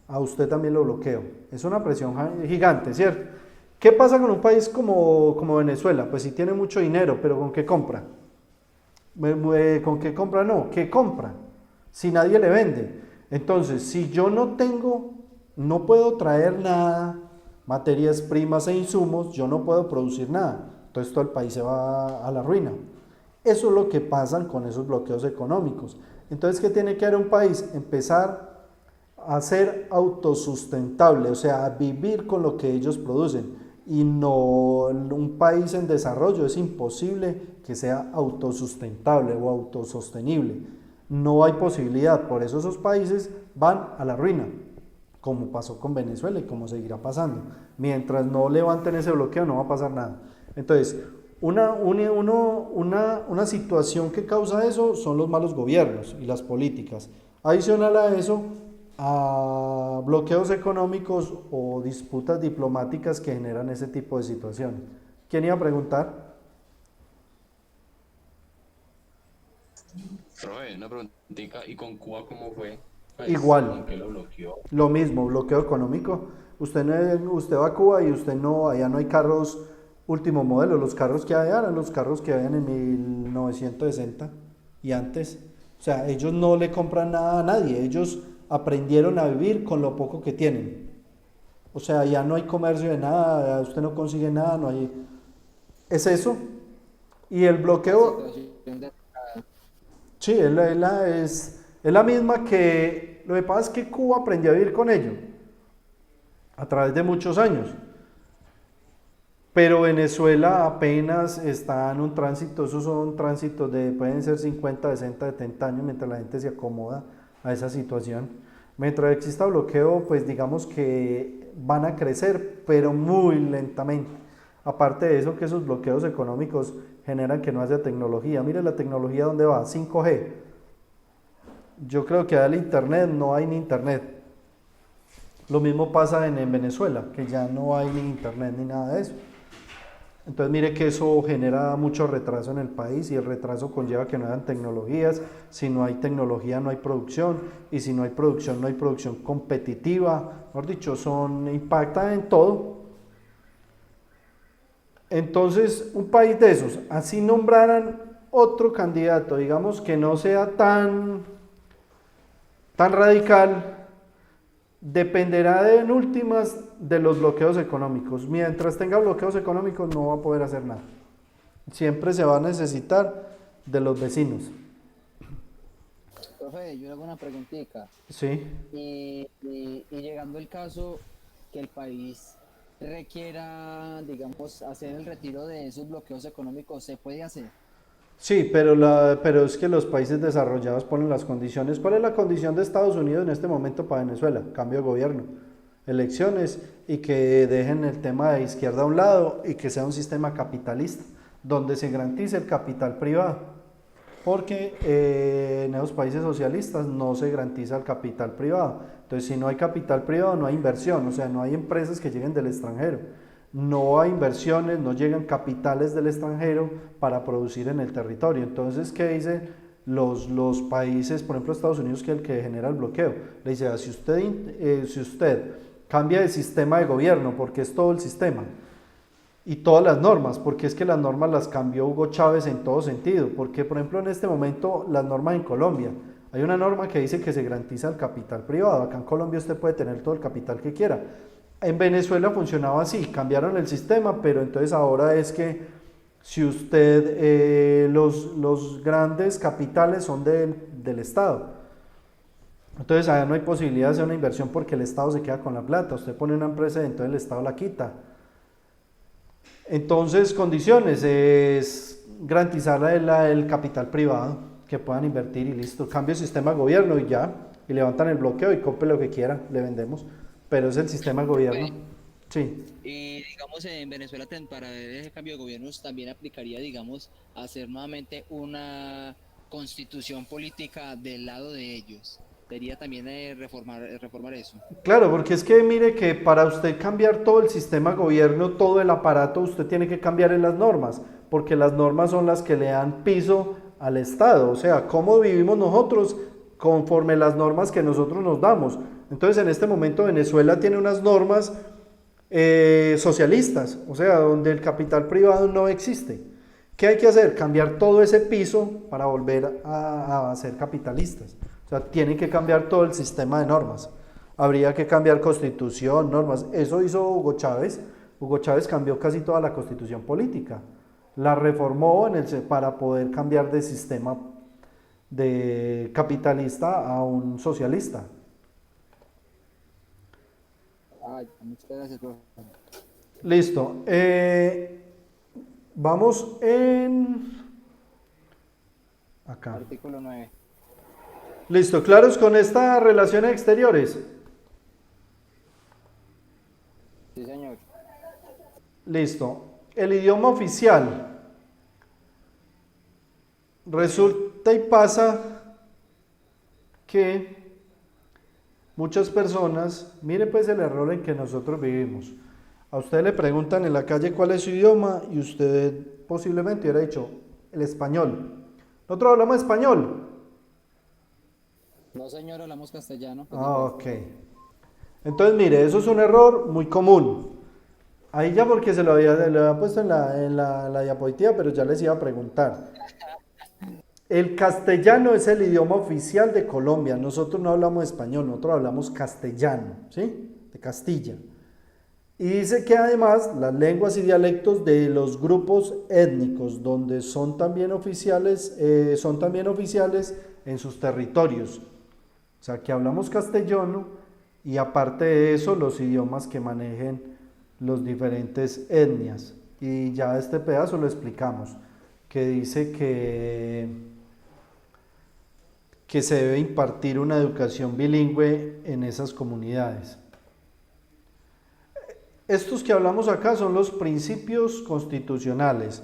a usted también lo bloqueo. Es una presión gigante, ¿cierto? ¿Qué pasa con un país como Venezuela? Pues si tiene mucho dinero, pero ¿con qué compra? ¿Con qué compra? No, ¿qué compra? Si nadie le vende. Entonces, si yo no tengo, no puedo traer nada, materias primas e insumos, yo no puedo producir nada. Entonces todo el país se va a la ruina. Eso es lo que pasa con esos bloqueos económicos. Entonces, ¿qué tiene que hacer un país? Empezar a ser autosustentable, o sea, a vivir con lo que ellos producen. Y no, un país en desarrollo es imposible que sea autosustentable o autosostenible. No hay posibilidad, por eso esos países van a la ruina, como pasó con Venezuela y como seguirá pasando. Mientras no levanten ese bloqueo no va a pasar nada. Entonces, una situación que causa eso son los malos gobiernos y las políticas. Adicional a eso, a bloqueos económicos o disputas diplomáticas que generan ese tipo de situaciones. ¿Quién iba a preguntar? Profe, una preguntita, ¿y con Cuba cómo fue? Pues, Igual. ¿con qué lo bloqueó? Lo mismo, bloqueo económico. Usted va a Cuba y allá no hay carros último modelo. Los carros que hay eran los carros que habían en 1960 y antes. O sea, ellos no le compran nada a nadie. Ellos aprendieron a vivir con lo poco que tienen. O sea, ya no hay comercio de nada, usted no consigue nada, no hay... Es eso. Y el bloqueo... Sí, es la misma que... Lo que pasa es que Cuba aprendió a vivir con ello a través de muchos años. Pero Venezuela apenas está en un tránsito, esos son tránsitos pueden ser 50, 60, 70 años mientras la gente se acomoda a esa situación. Mientras exista bloqueo, pues digamos que van a crecer, pero muy lentamente. Aparte de eso, que esos bloqueos económicos generan que no haya tecnología. Mire la tecnología, ¿dónde va? 5G. Yo creo que al internet no hay ni internet. Lo mismo pasa en Venezuela, que ya no hay ni internet ni nada de eso. Entonces mire que eso genera mucho retraso en el país y el retraso conlleva que no hayan tecnologías. Si no hay tecnología no hay producción y si no hay producción no hay producción competitiva. Mejor dicho, impacta en todo. Entonces un país de esos, así nombraran otro candidato, digamos que no sea tan radical, dependerá en últimas de los bloqueos económicos. Mientras tenga bloqueos económicos no va a poder hacer nada. Siempre se va a necesitar de los vecinos. Profe, yo hago una preguntita. Sí. Y llegando el caso que el país requiera, digamos, hacer el retiro de esos bloqueos económicos, ¿se puede hacer? Sí, pero es que los países desarrollados ponen las condiciones. ¿Cuál es la condición de Estados Unidos en este momento para Venezuela? Cambio de gobierno, elecciones y que dejen el tema de izquierda a un lado y que sea un sistema capitalista, donde se garantice el capital privado. Porque en esos países socialistas no se garantiza el capital privado. Entonces, si no hay capital privado, no hay inversión, o sea, no hay empresas que lleguen del extranjero. No hay inversiones, no llegan capitales del extranjero para producir en el territorio. Entonces, ¿qué dicen los países, por ejemplo Estados Unidos, que es el que genera el bloqueo. Le dice, si usted cambia de sistema de gobierno, porque es todo el sistema, y todas las normas, porque es que las normas las cambió Hugo Chávez en todo sentido, porque por ejemplo en este momento las normas en Colombia, hay una norma que dice que se garantiza el capital privado. Acá en Colombia usted puede tener todo el capital que quiera. En Venezuela funcionaba así, cambiaron el sistema, pero entonces ahora es que si usted, los grandes capitales son del Estado. Entonces allá no hay posibilidad de hacer una inversión porque el Estado se queda con la plata. Usted pone una empresa y entonces el Estado la quita. Entonces, condiciones es garantizar el capital privado, que puedan invertir y listo. Cambio el sistema de gobierno y ya, y levantan el bloqueo y compre lo que quiera, le vendemos. Pero es el sistema de gobierno. Sí. Y digamos en Venezuela para ese cambio de gobiernos también aplicaría, digamos, hacer nuevamente una constitución política del lado de ellos. Sería también reformar eso. Claro, porque es que mire que para usted cambiar todo el sistema de gobierno, todo el aparato, usted tiene que cambiar en las normas, porque las normas son las que le dan piso al Estado, o sea, cómo vivimos nosotros conforme las normas que nosotros nos damos. Entonces en este momento Venezuela tiene unas normas socialistas, o sea, donde el capital privado no existe. ¿Qué hay que hacer? Cambiar todo ese piso para volver a ser capitalistas. O sea, tienen que cambiar todo el sistema de normas. Habría que cambiar constitución, normas. Eso hizo Hugo Chávez. Hugo Chávez cambió casi toda la constitución política. La reformó para poder cambiar de sistema de capitalista a un socialista. Muchas gracias, profe. Listo. Vamos acá. Artículo 9. Listo, ¿claros con estas relaciones exteriores? Sí, señor. Listo. El idioma oficial. Resulta y pasa que muchas personas, mire pues el error en que nosotros vivimos. A usted le preguntan en la calle cuál es su idioma y usted posiblemente hubiera dicho el español. Nosotros hablamos español. No, señor, hablamos castellano. Ok. Entonces, mire, eso es un error muy común. Ahí ya porque le había puesto en la diapositiva, pero ya les iba a preguntar. El castellano es el idioma oficial de Colombia. Nosotros no hablamos español, nosotros hablamos castellano, ¿sí? De Castilla. Y dice que además las lenguas y dialectos de los grupos étnicos, donde son también oficiales en sus territorios. O sea, que hablamos castellano y aparte de eso, los idiomas que manejen los diferentes etnias. Y ya este pedazo lo explicamos, que dice que se debe impartir una educación bilingüe en esas comunidades. Estos que hablamos acá son los principios constitucionales.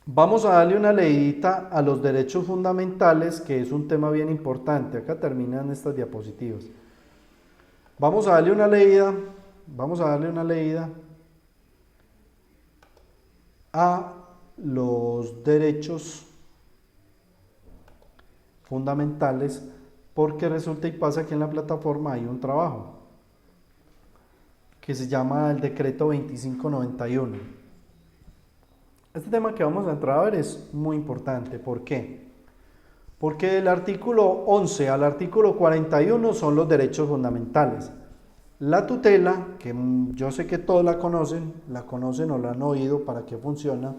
Vamos a darle una leidita a los derechos fundamentales, que es un tema bien importante. Acá terminan estas diapositivas. Vamos a darle una leída a los derechos fundamentales, porque resulta y pasa que en la plataforma hay un trabajo que se llama el decreto 2591. Este tema que vamos a entrar a ver es muy importante. ¿Por qué? Porque del artículo 11 al artículo 41 son los derechos fundamentales. La tutela, que yo sé que todos la conocen o la han oído para qué funciona.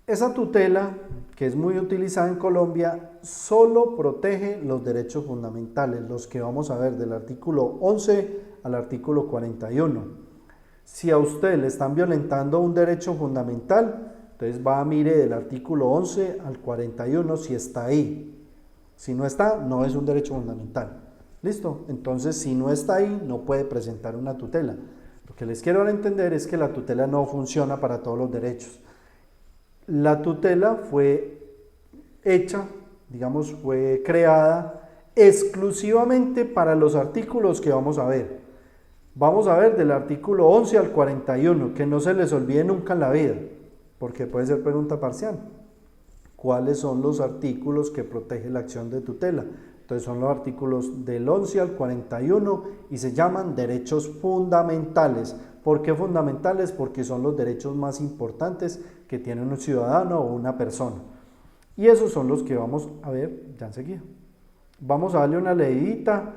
Esa tutela, que es muy utilizada en Colombia, solo protege los derechos fundamentales, los que vamos a ver del artículo 11 al artículo 41. Si a usted le están violentando un derecho fundamental, entonces va a mire del artículo 11 al 41 si está ahí. Si no está, no es un derecho fundamental. ¿Listo? Entonces, si no está ahí, no puede presentar una tutela. Lo que les quiero dar a entender es que la tutela no funciona para todos los derechos. La tutela fue hecha, digamos, fue creada exclusivamente para los artículos que vamos a ver. Vamos a ver del artículo 11 al 41, que no se les olvide nunca en la vida, porque puede ser pregunta parcial. cuáles son los artículos que protegen la acción de tutela. Entonces son los artículos del 11 al 41 y se llaman derechos fundamentales. ¿Por qué fundamentales? Porque son los derechos más importantes que tiene un ciudadano o una persona. Y esos son los que vamos a ver ya enseguida. Vamos a darle una leidita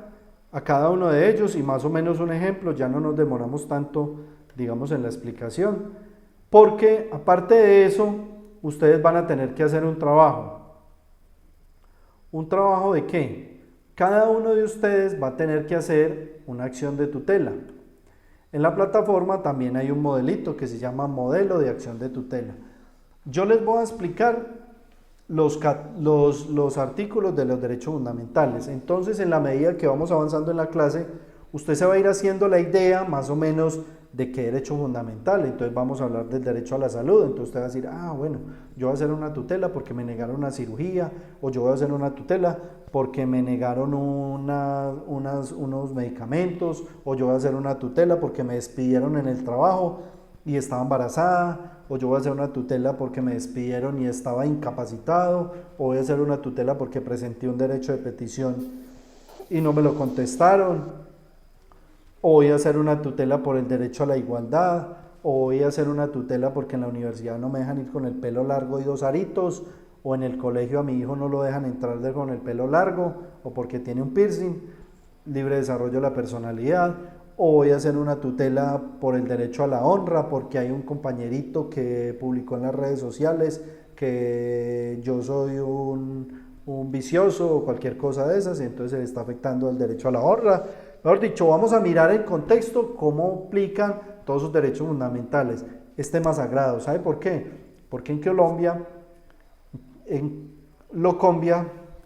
a cada uno de ellos y más o menos un ejemplo, ya no nos demoramos tanto, digamos, en la explicación, porque aparte de eso, ustedes van a tener que hacer un trabajo. ¿Un trabajo de qué? Cada uno de ustedes va a tener que hacer una acción de tutela. En la plataforma también hay un modelito que se llama modelo de acción de tutela. Yo les voy a explicar los artículos de los derechos fundamentales. Entonces, en la medida que vamos avanzando en la clase, usted se va a ir haciendo la idea más o menos de qué derecho fundamental. Entonces vamos a hablar del derecho a la salud. Entonces usted va a decir, bueno, yo voy a hacer una tutela porque me negaron una cirugía, o yo voy a hacer una tutela porque me negaron unos medicamentos, o yo voy a hacer una tutela porque me despidieron en el trabajo y estaba embarazada, o yo voy a hacer una tutela porque me despidieron y estaba incapacitado, o voy a hacer una tutela porque presenté un derecho de petición y no me lo contestaron, o voy a hacer una tutela por el derecho a la igualdad, o voy a hacer una tutela porque en la universidad no me dejan ir con el pelo largo y 2 aritos, o en el colegio a mi hijo no lo dejan entrar con el pelo largo, o porque tiene un piercing, libre desarrollo de la personalidad, o voy a hacer una tutela por el derecho a la honra, porque hay un compañerito que publicó en las redes sociales que yo soy un vicioso o cualquier cosa de esas, y entonces se le está afectando el derecho a la honra. Mejor dicho, vamos a mirar en contexto cómo aplican todos sus derechos fundamentales. Es tema sagrado. ¿Sabe por qué? Porque en Colombia,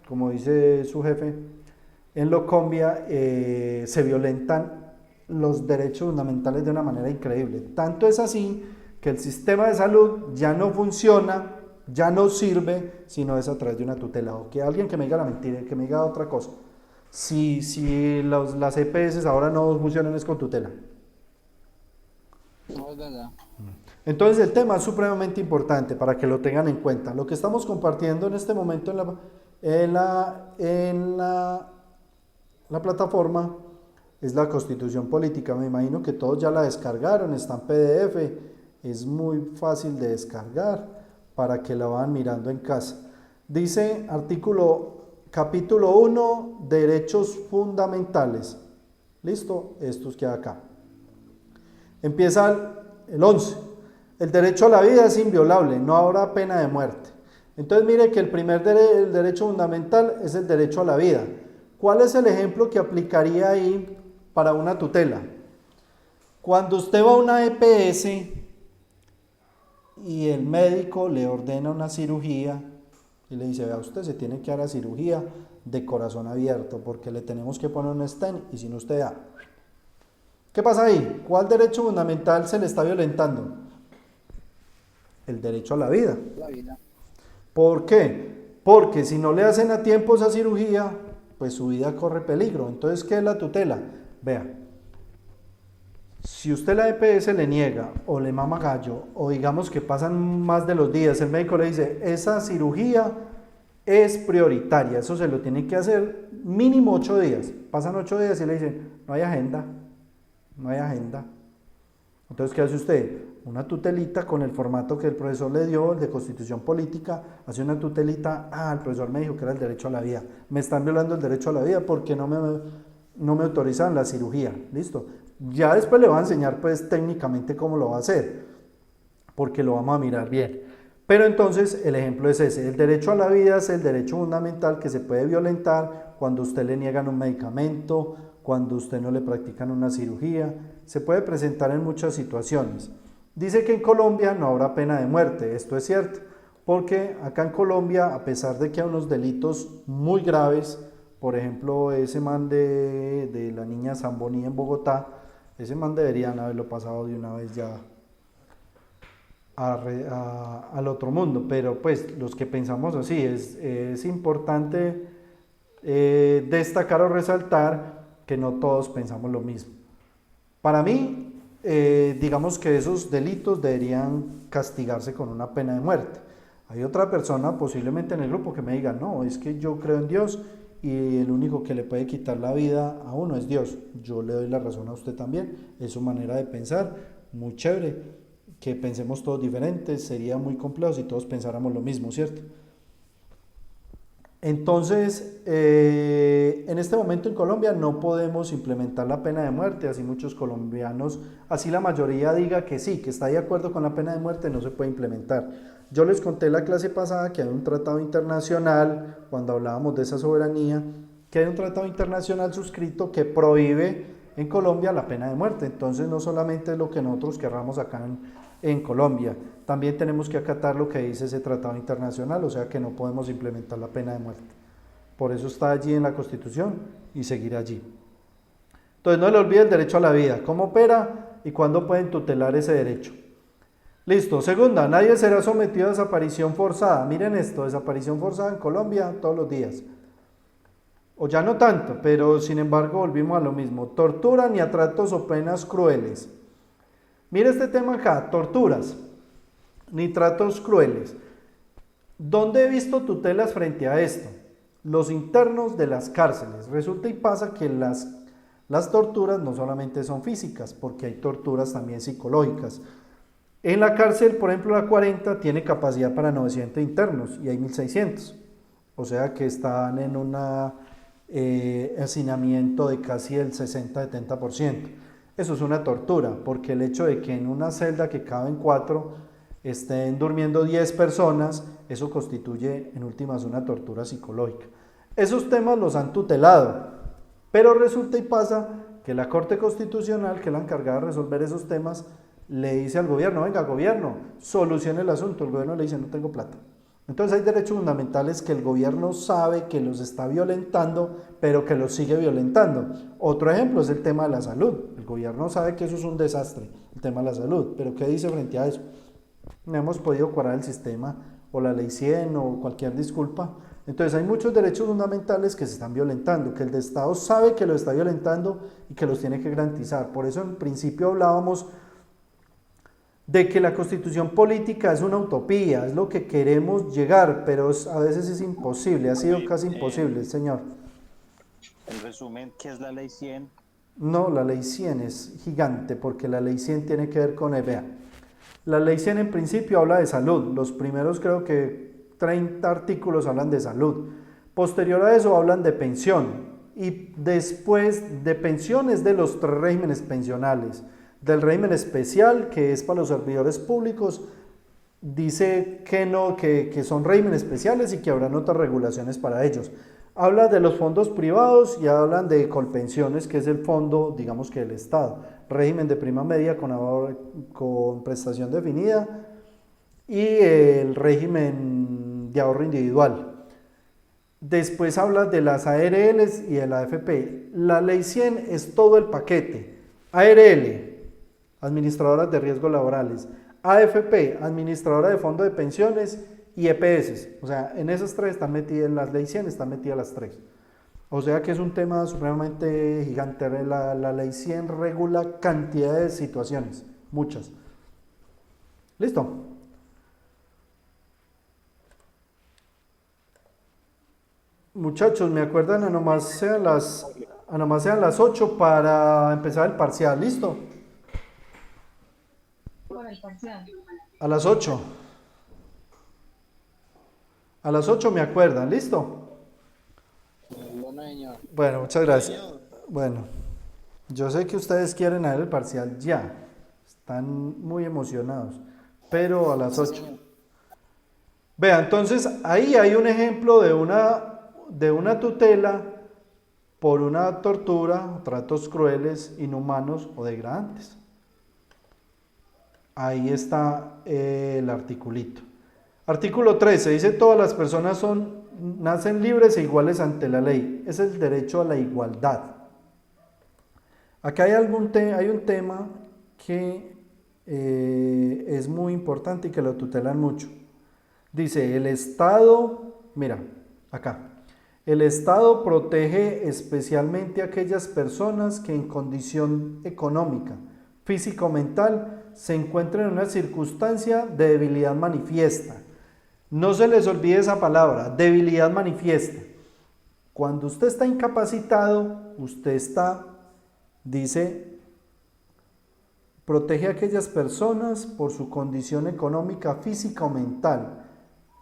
como dice su jefe, en Colombia se violentan los derechos fundamentales de una manera increíble. Tanto es así que el sistema de salud ya no funciona, ya no sirve, sino es a través de una tutela. O que alguien que me diga la mentira, que me diga otra cosa. Si las EPS ahora no funcionan es con tutela. No, es verdad. Entonces el tema es supremamente importante para que lo tengan en cuenta. Lo que estamos compartiendo en este momento en la plataforma es la Constitución Política. Me imagino que todos ya la descargaron, está en PDF, es muy fácil de descargar para que la van mirando en casa. Dice capítulo 1, derechos fundamentales. ¿Listo? Estos que hay acá. Empieza el 11. El derecho a la vida es inviolable, no habrá pena de muerte. Entonces mire que el derecho fundamental es el derecho a la vida. ¿Cuál es el ejemplo que aplicaría ahí para una tutela? Cuando usted va a una EPS y el médico le ordena una cirugía y le dice, vea, usted se tiene que dar la cirugía de corazón abierto porque le tenemos que poner un stent y si no usted da. ¿Qué pasa ahí? ¿Cuál derecho fundamental se le está violentando? El derecho a la vida. La vida. ¿Por qué? Porque si no le hacen a tiempo esa cirugía, pues su vida corre peligro. Entonces, ¿qué es la tutela? Vea, si usted la EPS le niega o le mama gallo, o digamos que pasan más de los días, el médico le dice, esa cirugía es prioritaria, eso se lo tiene que hacer mínimo 8 días. Pasan 8 días y le dicen, no hay agenda. Entonces, ¿qué hace usted? Una tutelita con el formato que el profesor le dio, el de Constitución Política, hace una tutelita, el profesor me dijo que era el derecho a la vida. Me están violando el derecho a la vida porque no me autorizan la cirugía. ¿Listo? Ya después le voy a enseñar pues técnicamente cómo lo va a hacer, porque lo vamos a mirar bien. Pero entonces el ejemplo es ese, el derecho a la vida es el derecho fundamental que se puede violentar cuando usted le niegan un medicamento, cuando usted no le practican una cirugía, se puede presentar en muchas situaciones. Dice que en Colombia no habrá pena de muerte, esto es cierto, porque acá en Colombia, a pesar de que hay unos delitos muy graves, por ejemplo ese man de la niña Zamboní en Bogotá, ese man deberían haberlo pasado de una vez ya al otro mundo, pero pues los que pensamos así, es importante destacar o resaltar que no todos pensamos lo mismo. Para mí, digamos que esos delitos deberían castigarse con una pena de muerte. Hay otra persona posiblemente en el grupo que me diga, no, es que yo creo en Dios y el único que le puede quitar la vida a uno es Dios. Yo le doy la razón a usted también, es su manera de pensar, muy chévere, que pensemos todos diferentes, sería muy complejo si todos pensáramos lo mismo, ¿cierto? Entonces, en este momento en Colombia no podemos implementar la pena de muerte, así muchos colombianos, así la mayoría diga que sí, que está de acuerdo con la pena de muerte, no se puede implementar. Yo les conté en la clase pasada que hay un tratado internacional, cuando hablábamos de esa soberanía, que hay un tratado internacional suscrito que prohíbe en Colombia la pena de muerte. Entonces no solamente es lo que nosotros querramos acá en Colombia, también tenemos que acatar lo que dice ese tratado internacional, o sea que no podemos implementar la pena de muerte. Por eso está allí en la Constitución y seguirá allí. Entonces no le olvide el derecho a la vida, cómo opera y cuándo pueden tutelar ese derecho. Listo. Segunda, nadie será sometido a desaparición forzada. Miren esto, desaparición forzada en Colombia todos los días. O ya no tanto, pero sin embargo volvimos a lo mismo. Tortura ni a tratos o penas crueles. Mire este tema acá, torturas ni tratos crueles. ¿Dónde he visto tutelas frente a esto? Los internos de las cárceles. Resulta y pasa que las torturas no solamente son físicas, porque hay torturas también psicológicas. En la cárcel, por ejemplo, la 40 tiene capacidad para 900 internos y hay 1600. O sea que están en un hacinamiento de casi el 60-70%. Eso es una tortura, porque el hecho de que en una celda que caben 4 estén durmiendo 10 personas, eso constituye en últimas una tortura psicológica. Esos temas los han tutelado, pero resulta y pasa que la Corte Constitucional, que es la encargada de resolver esos temas, le dice al gobierno, venga gobierno, solucione el asunto. El gobierno le dice, no tengo plata. Entonces hay derechos fundamentales que el gobierno sabe que los está violentando, pero que los sigue violentando. Otro ejemplo es el tema de la salud. El gobierno sabe que eso es un desastre, el tema de la salud, pero ¿qué dice frente a eso? No hemos podido cuadrar el sistema, o la ley 100, o cualquier disculpa. Entonces hay muchos derechos fundamentales que se están violentando, que el Estado sabe que los está violentando y que los tiene que garantizar. Por eso en principio hablábamos de que la constitución política es una utopía, es lo que queremos llegar, pero a veces es imposible, ha sido casi imposible, señor. El resumen, ¿qué es la ley 100? No, la ley 100 es gigante, porque la ley 100 tiene que ver con EBA. La ley 100 en principio habla de salud, los primeros creo que 30 artículos hablan de salud, posterior a eso hablan de pensión, y después de pensiones de los 3 regímenes pensionales. Del régimen especial, que es para los servidores públicos, dice que no, que son regímenes especiales y que habrán otras regulaciones para ellos. Habla de los fondos privados y hablan de Colpensiones, que es el fondo, digamos que del Estado. Régimen de prima media con prestación definida y el régimen de ahorro individual. Después habla de las ARLs y de la AFP. La ley 100 es todo el paquete. ARL, administradoras de riesgos laborales, AFP, administradora de fondo de pensiones, y EPS, o sea, en esas 3 están metidas, en las ley 100 están metidas las 3. O sea que es un tema supremamente gigante. La ley 100 regula cantidad de situaciones, muchas. ¿Listo? Muchachos, me acuerdan, a nomás sean las 8 para empezar el parcial, ¿listo? A las 8. A las 8 me acuerdan, ¿listo? Bueno, muchas gracias. Bueno, yo sé que ustedes quieren hacer el parcial ya. Están muy emocionados. Pero a las 8. Vea, entonces ahí hay un ejemplo de una tutela por una tortura, tratos crueles, inhumanos o degradantes. Ahí está el articulito. Artículo 13, dice todas las personas nacen libres e iguales ante la ley. Es el derecho a la igualdad. Acá hay un tema que es muy importante y que lo tutelan mucho. Dice, el Estado, mira, acá, el Estado protege especialmente a aquellas personas que en condición económica, físico-mental, se encuentran en una circunstancia de debilidad manifiesta. No se les olvide esa palabra, debilidad manifiesta. Cuando usted está incapacitado, usted está, dice, protege a aquellas personas por su condición económica, física o mental.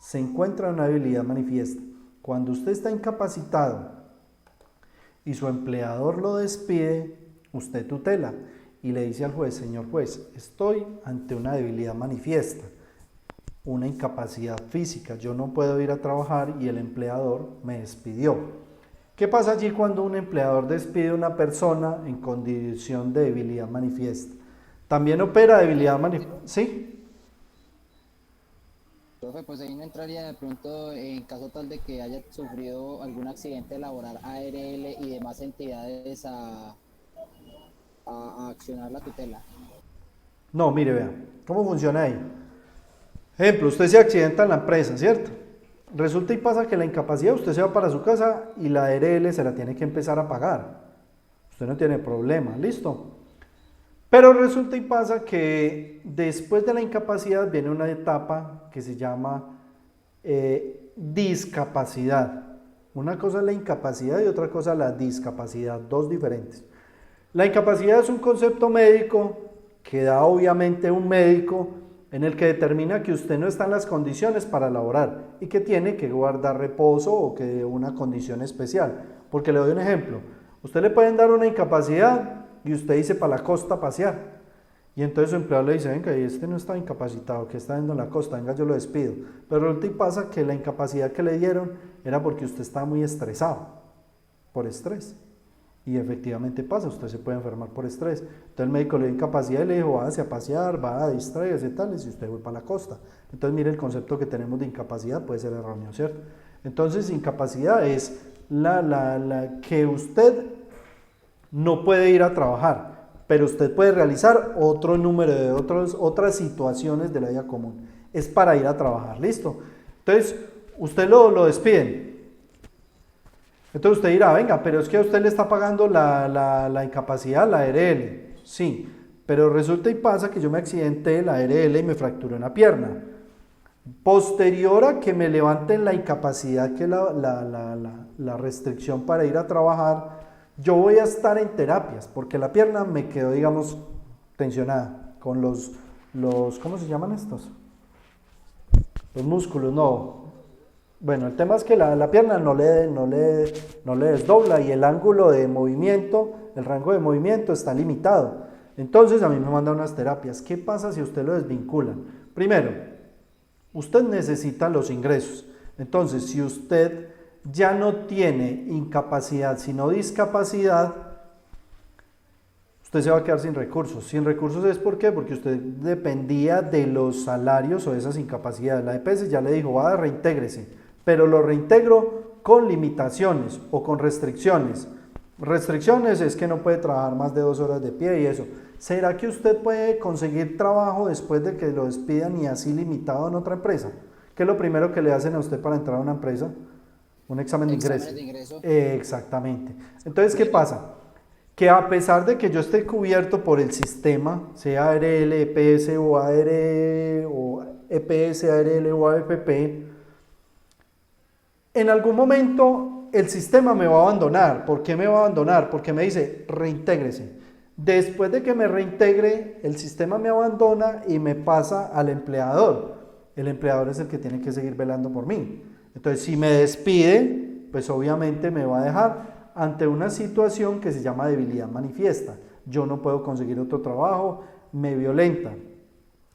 Se encuentra en una debilidad manifiesta. Cuando usted está incapacitado y su empleador lo despide, usted tutela y le dice al juez, señor juez, estoy ante una debilidad manifiesta, una incapacidad física, yo no puedo ir a trabajar y el empleador me despidió. ¿Qué pasa allí cuando un empleador despide a una persona en condición de debilidad manifiesta? También opera debilidad manifiesta, ¿sí? Profe, pues ahí no entraría de pronto en caso tal de que haya sufrido algún accidente laboral ARL y demás entidades a accionar la tutela. No, mire, vea, ¿cómo funciona ahí? Ejemplo, usted se accidenta en la empresa, ¿cierto? Resulta y pasa que la incapacidad, usted se va para su casa y la ARL se la tiene que empezar a pagar. Usted no tiene problema, ¿listo? Pero resulta y pasa que después de la incapacidad viene una etapa que se llama discapacidad. Una cosa es la incapacidad y otra cosa es la discapacidad, dos diferentes. La incapacidad es un concepto médico que da obviamente un médico en el que determina que usted no está en las condiciones para laborar y que tiene que guardar reposo o que una condición especial. Porque le doy un ejemplo, usted le pueden dar una incapacidad y usted dice para la costa a pasear. Y entonces su empleador le dice, venga, y este no está incapacitado, que está yendo en la costa, venga, yo lo despido. Pero resulta y pasa que la incapacidad que le dieron era porque usted estaba muy estresado, por estrés. Y efectivamente pasa, usted se puede enfermar por estrés. Entonces el médico le dio incapacidad y le dijo, váyase a pasear, va a distraerse y tal, y si usted va para la costa. Entonces mire el concepto que tenemos de incapacidad, puede ser erróneo, ¿cierto? Entonces incapacidad es que usted no puede ir a trabajar, pero usted puede realizar otro número de otras situaciones de la vida común. Es para ir a trabajar, ¿listo? Entonces usted lo despiden. Entonces usted dirá, venga, pero es que a usted le está pagando la incapacidad, la ARL. Sí, pero resulta y pasa que yo me accidenté la ARL y me fracturé una pierna. Posterior a que me levanten la incapacidad, que es la restricción para ir a trabajar, yo voy a estar en terapias, porque la pierna me quedó, digamos, tensionada, con los ¿cómo se llaman estos? Los músculos, no. Bueno, el tema es que la pierna no le desdobla y el ángulo de movimiento, el rango de movimiento está limitado. Entonces a mí me mandan unas terapias. ¿Qué pasa si usted lo desvinculan? Primero, usted necesita los ingresos. Entonces, si usted ya no tiene incapacidad, sino discapacidad, usted se va a quedar sin recursos. Sin recursos es ¿por qué? Porque usted dependía de los salarios o de esas incapacidades. La EPS ya le dijo, va, reintégrese. Pero lo reintegro con limitaciones o con restricciones. Restricciones es que no puede trabajar más de 2 horas de pie y eso. ¿Será que usted puede conseguir trabajo después de que lo despidan y así limitado en otra empresa? ¿Qué es lo primero que le hacen a usted para entrar a una empresa? Un examen de ingreso. Exactamente. Entonces, ¿qué pasa? Que a pesar de que yo esté cubierto por el sistema, sea ARL, EPS o EPS, ARL o AFP, en algún momento el sistema me va a abandonar. ¿Por qué me va a abandonar? Porque me dice, reintégrese. Después de que me reintegre, el sistema me abandona y me pasa al empleador. El empleador es el que tiene que seguir velando por mí. Entonces, si me despide, pues obviamente me va a dejar ante una situación que se llama debilidad manifiesta. Yo no puedo conseguir otro trabajo, me violenta.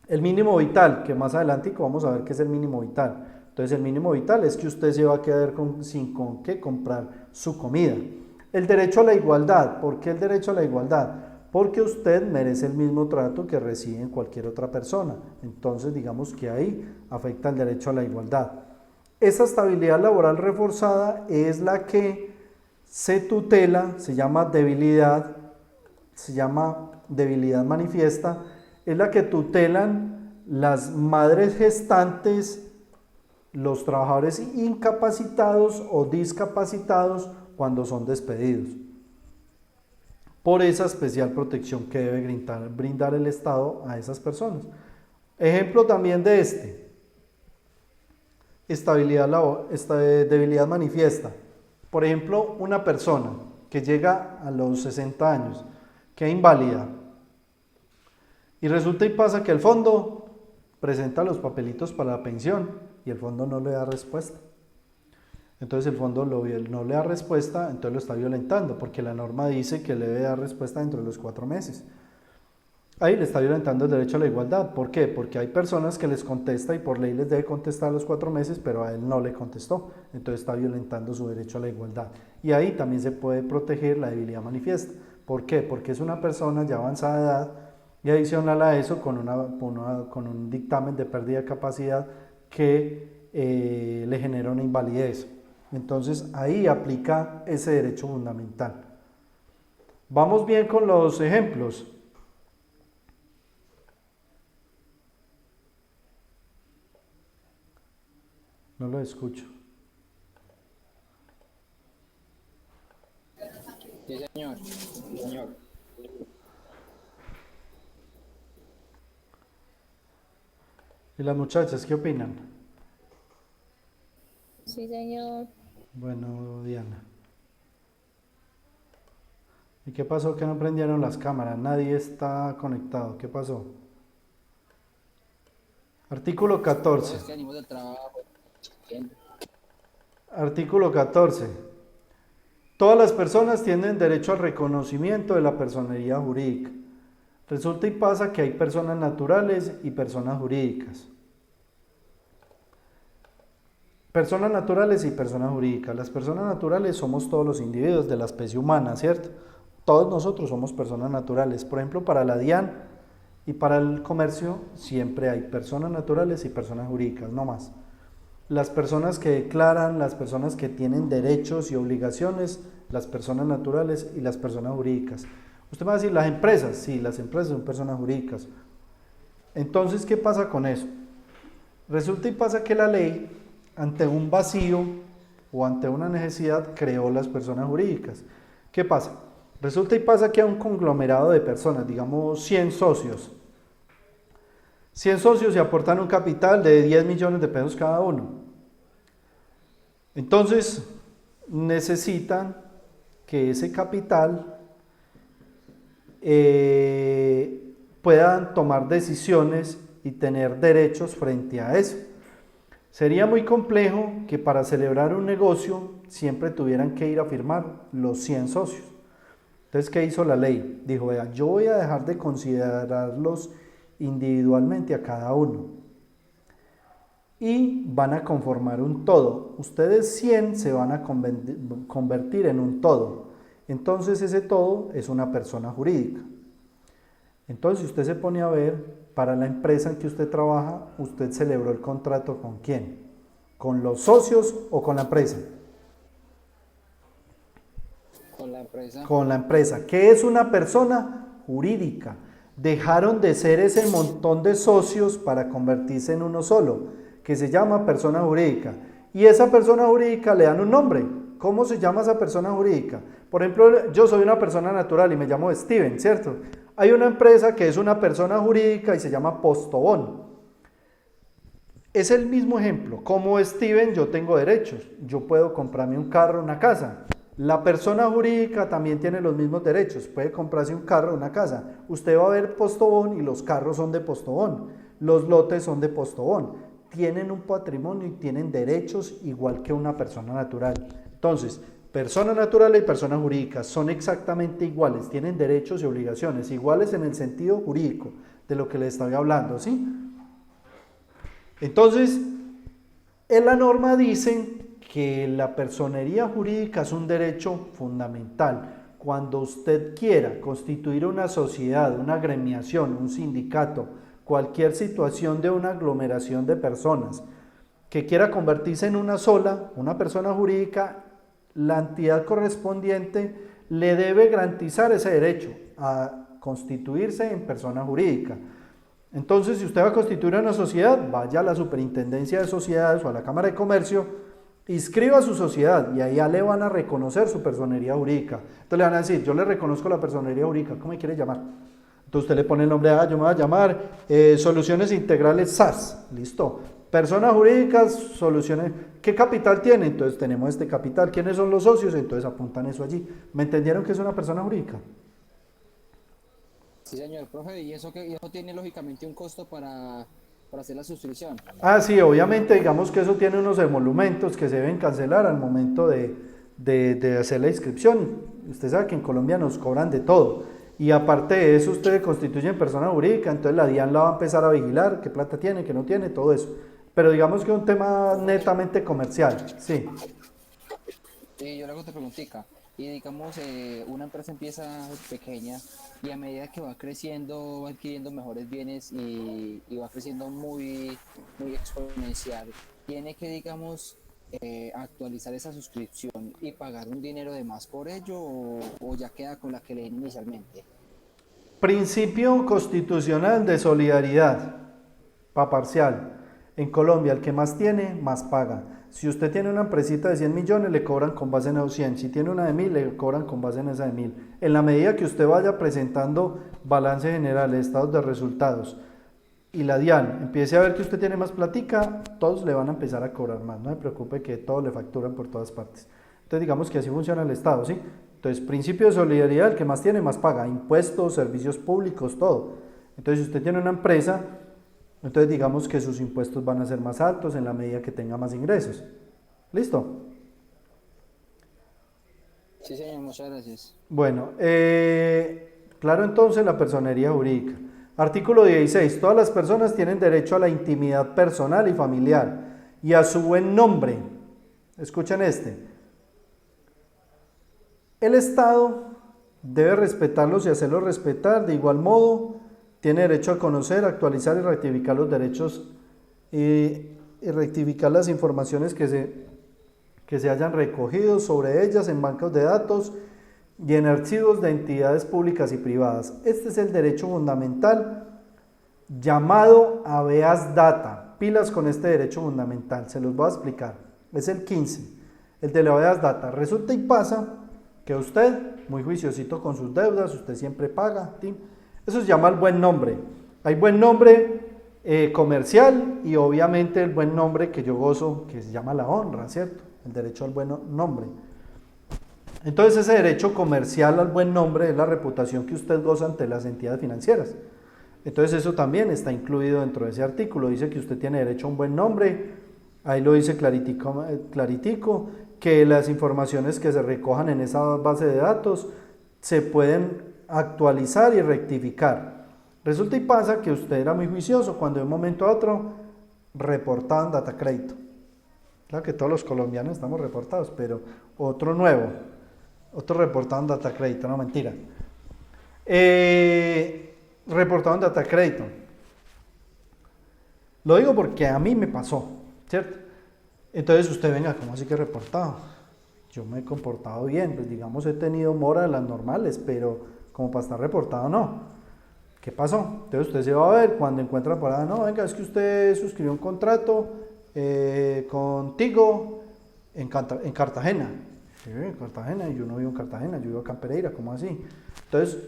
El mínimo vital, que más adelante vamos a ver qué es el mínimo vital. Entonces el mínimo vital es que usted se va a quedar sin con qué comprar su comida. El derecho a la igualdad. ¿Por qué el derecho a la igualdad? Porque usted merece el mismo trato que recibe en cualquier otra persona. Entonces digamos que ahí afecta el derecho a la igualdad. Esa estabilidad laboral reforzada es la que se tutela, se llama debilidad manifiesta, es la que tutelan las madres gestantes, los trabajadores incapacitados o discapacitados cuando son despedidos, por esa especial protección que debe brindar el Estado a esas personas. Ejemplo también de este. debilidad manifiesta. Por ejemplo, una persona que llega a los 60 años, que es inválida, y resulta y pasa que el fondo presenta los papelitos para la pensión y el fondo no le da respuesta. Entonces el fondo no le da respuesta, entonces lo está violentando, porque la norma dice que le debe dar respuesta dentro de los 4 meses. Ahí le está violentando el derecho a la igualdad. ¿Por qué? Porque hay personas que les contesta y por ley les debe contestar a los 4 meses, pero a él no le contestó. Entonces está violentando su derecho a la igualdad. Y ahí también se puede proteger la debilidad manifiesta. ¿Por qué? Porque es una persona ya avanzada de edad y adicional a eso con un dictamen de pérdida de capacidad que le genera una invalidez. Entonces ahí aplica ese derecho fundamental. Vamos bien con los ejemplos. No lo escucho. Sí, señor. Sí, señor. ¿Y las muchachas qué opinan? Sí, señor. Bueno, Diana. ¿Y qué pasó que no prendieron las cámaras? Nadie está conectado. ¿Qué pasó? Artículo 14. Es que venimos del trabajo. Artículo 14. Todas las personas tienen derecho al reconocimiento de la personería jurídica. Resulta y pasa que hay personas naturales y personas jurídicas. Personas naturales y personas jurídicas. Las personas naturales somos todos los individuos de la especie humana, ¿cierto? Todos nosotros somos personas naturales. Por ejemplo, para la DIAN y para el comercio siempre hay personas naturales y personas jurídicas, no más. Las personas que declaran, las personas que tienen derechos y obligaciones, las personas naturales y las personas jurídicas. Usted me va a decir, ¿las empresas? Sí, las empresas son personas jurídicas. Entonces, ¿qué pasa con eso? Resulta y pasa que la ley, ante un vacío o ante una necesidad, creó las personas jurídicas. ¿Qué pasa? Resulta y pasa que hay un conglomerado de personas, digamos 100 socios. 100 socios y aportan un capital de 10 millones de pesos cada uno. Entonces, necesitan que ese capital puedan tomar decisiones y tener derechos frente a eso. Sería muy complejo que para celebrar un negocio siempre tuvieran que ir a firmar los 100 socios. Entonces, ¿qué hizo la ley? Dijo, vea, yo voy a dejar de considerarlos individualmente a cada uno y van a conformar un todo. Ustedes 100 se van a convertir en un todo. Entonces ese todo es una persona jurídica. Entonces si usted se pone a ver, para la empresa en que usted trabaja, usted celebró el contrato ¿con quién? ¿Con los socios o con la empresa? Con la empresa. Con la empresa. ¿Qué es una persona jurídica? Dejaron de ser ese montón de socios para convertirse en uno solo, que se llama persona jurídica. Y esa persona jurídica le dan un nombre. ¿Cómo se llama esa persona jurídica? Por ejemplo, yo soy una persona natural y me llamo Steven, ¿cierto? Hay una empresa que es una persona jurídica y se llama Postobón. Es el mismo ejemplo. Como Steven, yo tengo derechos. Yo puedo comprarme un carro, una casa. La persona jurídica también tiene los mismos derechos, puede comprarse un carro o una casa. Usted va a ver Postobón y los carros son de Postobón, los lotes son de Postobón. Tienen un patrimonio y tienen derechos igual que una persona natural. Entonces, persona natural y persona jurídica son exactamente iguales, tienen derechos y obligaciones, iguales en el sentido jurídico de lo que les estoy hablando, ¿sí? Entonces, en la norma dicen que la personería jurídica es un derecho fundamental. Cuando usted quiera constituir una sociedad, una agremiación, un sindicato, cualquier situación de una aglomeración de personas que quiera convertirse en una sola, una persona jurídica, la entidad correspondiente le debe garantizar ese derecho a constituirse en persona jurídica. Entonces, si usted va a constituir una sociedad, vaya a la Superintendencia de Sociedades o a la Cámara de Comercio, inscriba su sociedad y ahí ya le van a reconocer su personería jurídica. Entonces le van a decir, yo le reconozco la personería jurídica, ¿cómo me quiere llamar? Entonces usted le pone el nombre, yo me voy a llamar Soluciones Integrales SAS, listo. Personas jurídicas, soluciones. ¿Qué capital tiene? Entonces tenemos este capital. ¿Quiénes son los socios? Entonces apuntan eso allí. ¿Me entendieron que es una persona jurídica? Sí, señor, profe, y eso tiene lógicamente un costo para hacer la suscripción. Ah, sí, obviamente, digamos que eso tiene unos emolumentos que se deben cancelar al momento de hacer la inscripción. Usted sabe que en Colombia nos cobran de todo. Y aparte de eso, ustedes constituyen persona jurídica, entonces la DIAN la va a empezar a vigilar, qué plata tiene, qué no tiene, todo eso. Pero digamos que es un tema netamente comercial, sí. Yo le hago otra preguntita. Y digamos, una empresa empieza pequeña y a medida que va creciendo, va adquiriendo mejores bienes y va creciendo muy, muy exponencial, tiene que, digamos, actualizar esa suscripción y pagar un dinero de más por ello o ya queda con la que le den inicialmente. Principio constitucional de solidaridad, parcial. En Colombia, el que más tiene, más paga. Si usted tiene una empresita de 100 millones, le cobran con base en esos 100. Si tiene una de 1000, le cobran con base en esa de 1000. En la medida que usted vaya presentando balance general, estados de resultados, y la DIAN empiece a ver que usted tiene más platica, todos le van a empezar a cobrar más. No se preocupe que todos le facturan por todas partes. Entonces digamos que así funciona el Estado, ¿sí? Entonces, principio de solidaridad, el que más tiene, más paga. Impuestos, servicios públicos, todo. Entonces, si usted tiene una empresa, entonces digamos que sus impuestos van a ser más altos en la medida que tenga más ingresos. ¿Listo? Sí, señor, muchas gracias. Bueno, claro, entonces la personería jurídica. Artículo 16. Todas las personas tienen derecho a la intimidad personal y familiar y a su buen nombre. Escuchen este. El Estado debe respetarlos y hacerlos respetar de igual modo. Tiene derecho a conocer, actualizar y rectificar los derechos y rectificar las informaciones que se hayan recogido sobre ellas en bancos de datos y en archivos de entidades públicas y privadas. Este es el derecho fundamental llamado habeas data. Pilas con este derecho fundamental, se los voy a explicar. Es el 15, el de la habeas data. Resulta y pasa que usted, muy juiciosito con sus deudas, usted siempre paga, ¿sí? Eso se llama el buen nombre. Hay buen nombre comercial y obviamente el buen nombre que yo gozo, que se llama la honra, ¿cierto? El derecho al buen nombre. Entonces ese derecho comercial al buen nombre es la reputación que usted goza ante las entidades financieras. Entonces eso también está incluido dentro de ese artículo. Dice que usted tiene derecho a un buen nombre, ahí lo dice claritico, que las informaciones que se recojan en esa base de datos se pueden actualizar y rectificar. Resulta y pasa que usted era muy juicioso cuando de un momento a otro reportaban data crédito. Claro que todos los colombianos estamos reportados, pero otro nuevo, otro reportaban data crédito, no mentira. Reportaban data crédito. Lo digo porque a mí me pasó, ¿cierto? Entonces usted venga, ¿cómo así que reportado? Yo me he comportado bien, pues digamos he tenido mora de las normales, pero como para estar reportado no. ¿Qué pasó? Entonces usted se va a ver cuando encuentra por ahí, no, venga, es que usted suscribió un contrato contigo en Cartagena. Sí, en Cartagena, y yo no vivo en Cartagena, yo vivo acá en Pereira, ¿cómo así? Entonces,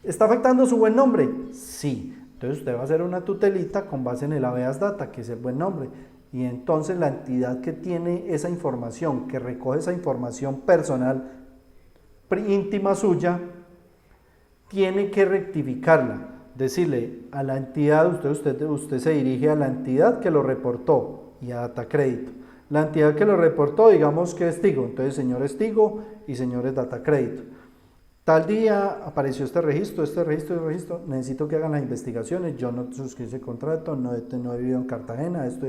¿está afectando su buen nombre? Sí. Entonces usted va a hacer una tutelita con base en el habeas data, que es el buen nombre. Y entonces la entidad que tiene esa información, que recoge esa información personal íntima suya, tiene que rectificarla, decirle a la entidad, usted se dirige a la entidad que lo reportó y a Data Crédito. La entidad que lo reportó, digamos que es Tigo, entonces señores Tigo y señores Data Crédito. Tal día apareció este registro, necesito que hagan las investigaciones, yo no suscribí ese contrato, no he vivido en Cartagena, esto.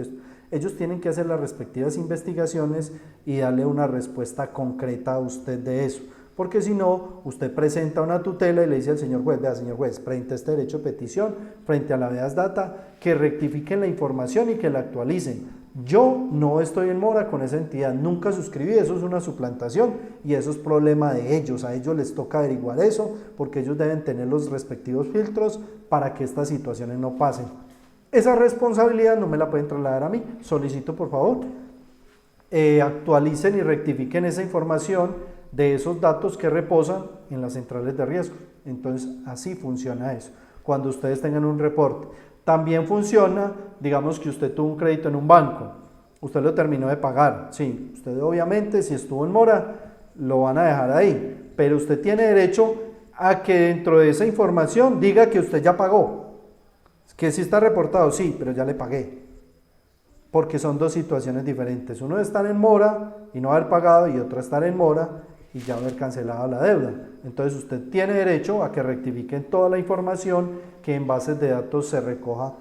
Ellos tienen que hacer las respectivas investigaciones y darle una respuesta concreta a usted de eso. Porque si no, usted presenta una tutela y le dice al señor juez, vea señor juez, frente a este derecho de petición, frente a la habeas data, que rectifiquen la información y que la actualicen. Yo no estoy en mora con esa entidad, nunca suscribí, eso es una suplantación y eso es problema de ellos, a ellos les toca averiguar eso porque ellos deben tener los respectivos filtros para que estas situaciones no pasen. Esa responsabilidad no me la pueden trasladar a mí, solicito por favor, actualicen y rectifiquen esa información de esos datos que reposan en las centrales de riesgo. Entonces así funciona eso. Cuando ustedes tengan un reporte También funciona, digamos que usted tuvo un crédito en un banco, usted lo terminó de pagar, sí, usted obviamente si estuvo en mora, lo van a dejar ahí, pero usted tiene derecho a que dentro de esa información diga que usted ya pagó, que sí está reportado, sí, pero ya le pagué, porque son dos situaciones diferentes, uno es estar en mora y no haber pagado y otro estar en mora y ya haber cancelado la deuda. Entonces usted tiene derecho a que rectifiquen toda la información que en bases de datos se recoja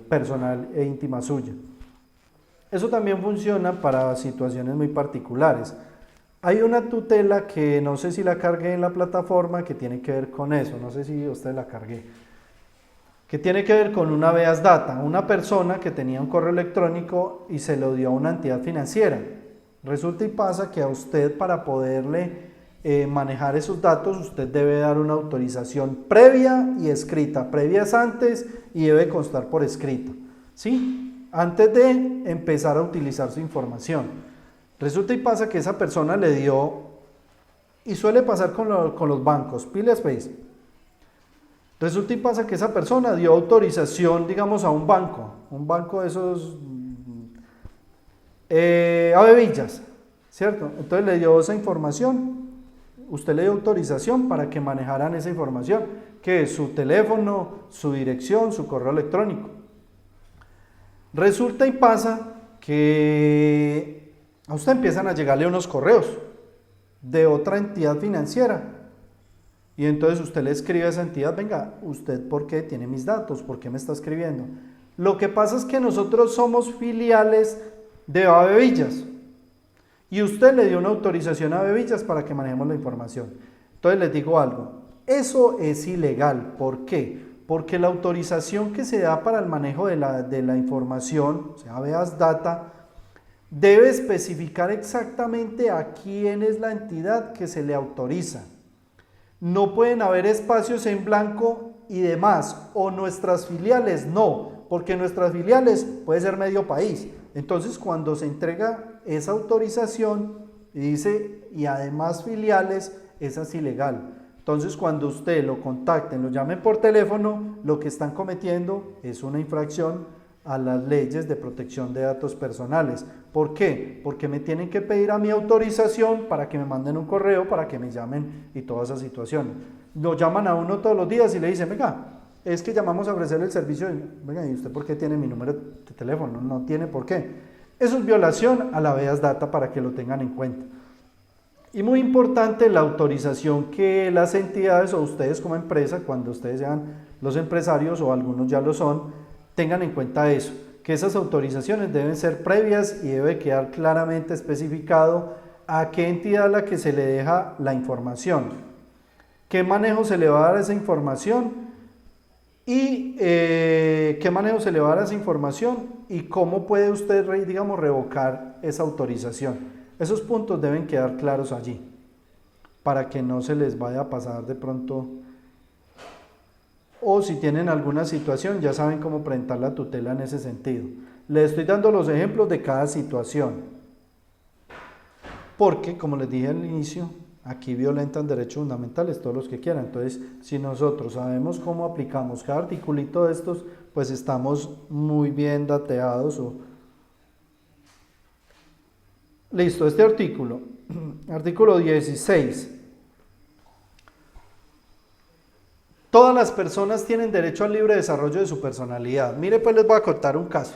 personal e íntima suya. Eso también funciona para situaciones muy particulares. Hay una tutela que no sé si la cargué en la plataforma que tiene que ver con eso, no sé si usted la cargué, que tiene que ver con una habeas data, una persona que tenía un correo electrónico y se lo dio a una entidad financiera. Resulta y pasa que a usted, para poderle manejar esos datos, usted debe dar una autorización previa y escrita. Previa es antes y debe constar por escrito, ¿sí? Antes de empezar a utilizar su información. Resulta y pasa que esa persona le dio, y suele pasar con los bancos, pile space. Resulta y pasa que esa persona dio autorización, digamos, a un banco de esos Avevillas, ¿cierto? Entonces le dio esa información, usted le dio autorización para que manejaran esa información, que es su teléfono, su dirección, su correo electrónico. Resulta y pasa que a usted empiezan a llegarle unos correos de otra entidad financiera y entonces usted le escribe a esa entidad, venga, ¿usted por qué tiene mis datos? ¿Por qué me está escribiendo? Lo que pasa es que nosotros somos filiales de Avevillas y usted le dio una autorización a Avevillas para que manejemos la información. Entonces les digo algo, eso es ilegal. ¿Por qué? Porque la autorización que se da para el manejo de la información, o sea, habeas data, debe especificar exactamente a quién es la entidad que se le autoriza. No pueden haber espacios en blanco y demás, o nuestras filiales no, porque nuestras filiales puede ser medio país. Entonces cuando se entrega esa autorización y dice y además filiales, esa es ilegal. Entonces cuando usted lo contacten, lo llamen por teléfono, lo que están cometiendo es una infracción a las leyes de protección de datos personales. ¿Por qué? Porque me tienen que pedir a mi autorización para que me manden un correo, para que me llamen y toda esa situación. Lo llaman a uno todos los días y le dicen, venga, es que llamamos a ofrecerle el servicio, venga, ¿y usted por qué tiene mi número de teléfono? No tiene por qué. Eso es violación a la habeas data, para que lo tengan en cuenta. Y muy importante, la autorización que las entidades o ustedes como empresa, cuando ustedes sean los empresarios o algunos ya lo son, tengan en cuenta eso, que esas autorizaciones deben ser previas y debe quedar claramente especificado a qué entidad a la que se le deja la información, qué manejo se le va a dar a esa información y cómo puede usted, digamos, revocar esa autorización. Esos puntos deben quedar claros allí, para que no se les vaya a pasar de pronto, o si tienen alguna situación ya saben cómo presentar la tutela en ese sentido. Les estoy dando los ejemplos de cada situación, porque como les dije al inicio, aquí violentan derechos fundamentales todos los que quieran. Entonces, si nosotros sabemos cómo aplicamos cada articulito de estos, pues estamos muy bien dateados. Listo, este artículo, artículo 16. Todas las personas tienen derecho al libre desarrollo de su personalidad. Mire, pues les voy a contar un caso.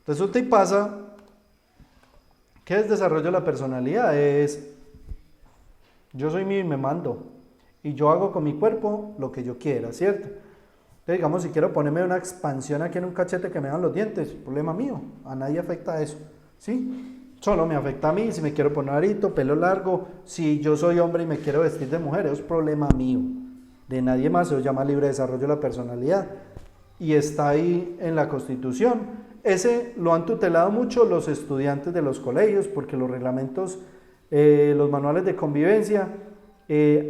Resulta y pasa, ¿qué es desarrollo de la personalidad? Es, yo soy mío y me mando, y yo hago con mi cuerpo lo que yo quiera, ¿cierto? Entonces, digamos, si quiero ponerme una expansión aquí en un cachete que me dan los dientes, problema mío, a nadie afecta eso, ¿sí? Solo me afecta a mí, si me quiero poner arito, pelo largo, si yo soy hombre y me quiero vestir de mujer, eso es problema mío, de nadie más. Eso se llama libre desarrollo de la personalidad y está ahí en la Constitución. Ese lo han tutelado mucho los estudiantes de los colegios, porque los reglamentos, los manuales de convivencia,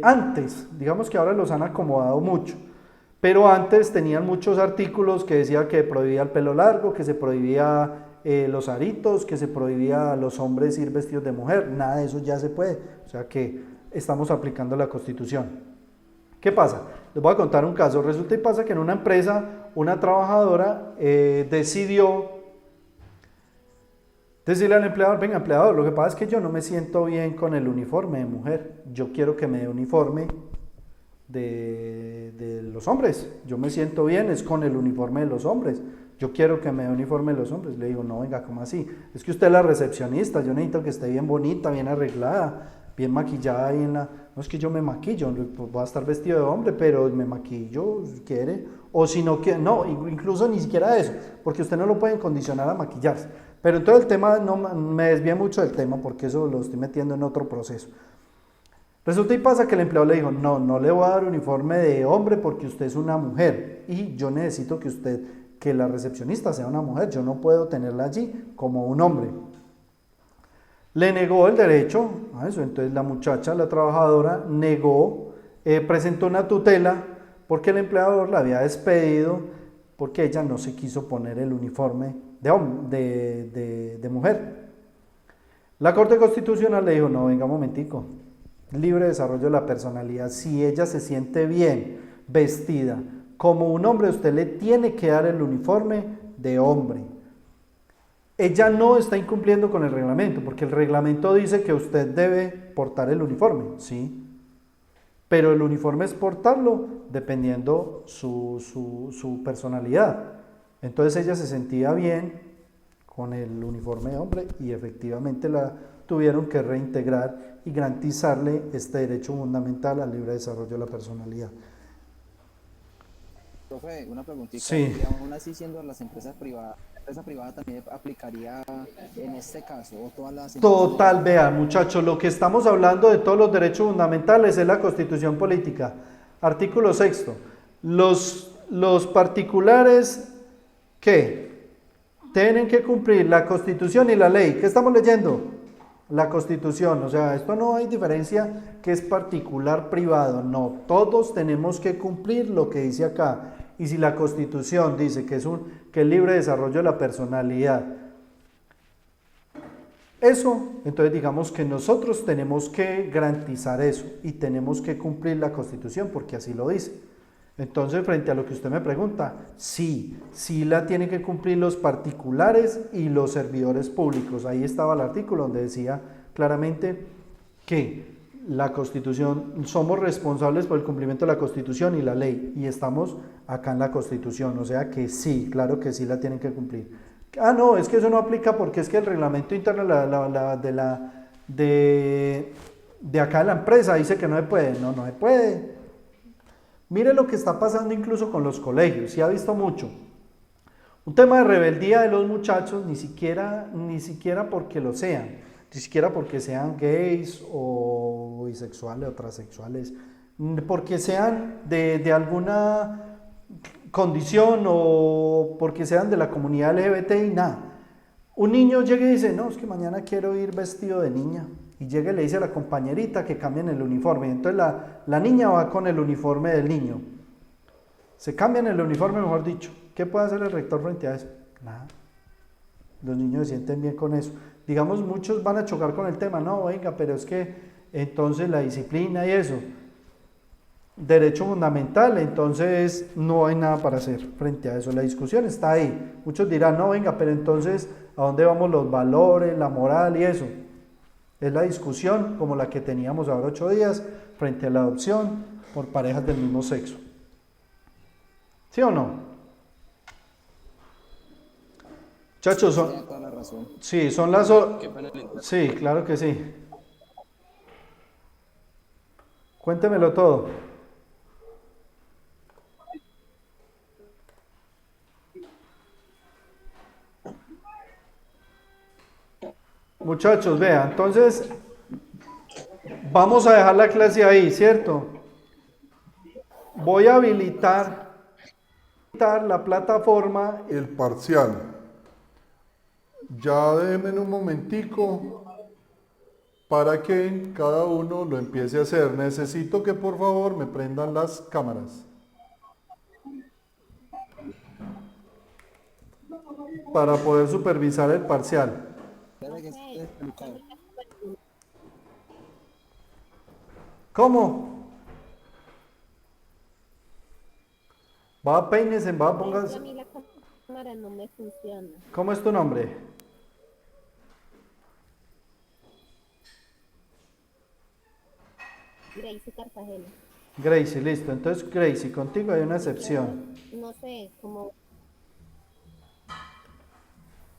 antes, digamos que ahora los han acomodado mucho, pero antes tenían muchos artículos que decía que prohibía el pelo largo, que se prohibía los aritos, que se prohibía a los hombres ir vestidos de mujer. Nada de eso ya se puede, o sea que estamos aplicando la Constitución. ¿Qué pasa? Les voy a contar un caso. Resulta y pasa que en una empresa, una trabajadora decidió decirle al empleador, venga empleador, lo que pasa es que yo no me siento bien con el uniforme de mujer, yo quiero que me dé uniforme de los hombres, yo me siento bien, es con el uniforme de los hombres, yo quiero que me dé uniforme de los hombres. Le digo, no, venga, ¿cómo así? Es que usted es la recepcionista, yo necesito que esté bien bonita, bien arreglada, bien maquillada ahí en la... No es que yo me maquillo, pues voy a estar vestido de hombre, pero me maquillo si quiere, o si no quiere, no, incluso ni siquiera eso, porque usted no lo pueden condicionar a maquillarse. Pero entonces el tema, no me desvié mucho del tema, porque eso lo estoy metiendo en otro proceso. Resulta y pasa que el empleado le dijo, no, no le voy a dar uniforme de hombre porque usted es una mujer, y yo necesito que usted, que la recepcionista sea una mujer, yo no puedo tenerla allí como un hombre. Le negó el derecho a eso, entonces la muchacha, la trabajadora, negó, presentó una tutela porque el empleador la había despedido porque ella no se quiso poner el uniforme de mujer. La Corte Constitucional le dijo, no, venga un momentico, libre desarrollo de la personalidad, si ella se siente bien vestida como un hombre, usted le tiene que dar el uniforme de hombre. Ella no está incumpliendo con el reglamento, porque el reglamento dice que usted debe portar el uniforme, sí, pero el uniforme es portarlo dependiendo su personalidad. Entonces ella se sentía bien con el uniforme de hombre y efectivamente la tuvieron que reintegrar y garantizarle este derecho fundamental al libre desarrollo de la personalidad. Profe, una preguntita. Sí. Y aún así, siendo las empresas privadas, ¿la empresa privada también aplicaría en este caso? ¿O todas las Total, vean muchachos, lo que estamos hablando de todos los derechos fundamentales es la Constitución Política. Artículo 6. Los particulares que tienen que cumplir la Constitución y la ley. ¿Qué estamos leyendo? La Constitución. O sea, esto no hay diferencia que es particular, privado. No, todos tenemos que cumplir lo que dice acá. Y si la Constitución dice que es el libre desarrollo de la personalidad, eso, entonces digamos que nosotros tenemos que garantizar eso y tenemos que cumplir la Constitución porque así lo dice. Entonces, frente a lo que usted me pregunta, sí la tienen que cumplir los particulares y los servidores públicos. Ahí estaba el artículo donde decía claramente que la Constitución, somos responsables por el cumplimiento de la Constitución y la ley, y estamos acá en la Constitución, o sea que sí, claro que sí la tienen que cumplir. Ah, no, es que eso no aplica porque es que el reglamento interno de acá de la empresa dice que no se puede. No se puede. Mire lo que está pasando incluso con los colegios, se ha visto mucho. Un tema de rebeldía de los muchachos, ni siquiera porque lo sean, ni siquiera porque sean gays o bisexuales o transexuales, porque sean de alguna condición o porque sean de la comunidad LGBT y nada. Un niño llega y dice, no, es que mañana quiero ir vestido de niña. Y llega y le dice a la compañerita que cambien el uniforme. Entonces la niña va con el uniforme del niño. Se cambian el uniforme, mejor dicho. ¿Qué puede hacer el rector frente a eso? Nada. Los niños se sienten bien con eso. Digamos, muchos van a chocar con el tema. No, venga, pero es que entonces la disciplina y eso. Derecho fundamental, entonces no hay nada para hacer frente a eso. La discusión está ahí. Muchos dirán, no, venga, pero entonces, ¿a dónde vamos los valores, la moral y eso? Es la discusión como la que teníamos ahora 8 días frente a la adopción por parejas del mismo sexo. ¿Sí o no? Muchachos, son... Sí, son las... Sí, claro que sí. Cuéntemelo todo. Muchachos, vean, entonces vamos a dejar la clase ahí, ¿cierto? Voy a habilitar la plataforma. El parcial. Ya déjenme un momentico para que cada uno lo empiece a hacer. Necesito que por favor me prendan las cámaras para poder supervisar el parcial. ¿Cómo? Va, peínese, va, Por pongas. ejemplo, a mí la cámara no me funciona. ¿Cómo es tu nombre? Gracie Cartagena. Gracie, listo. Entonces, Gracie, contigo hay una excepción. No sé, como...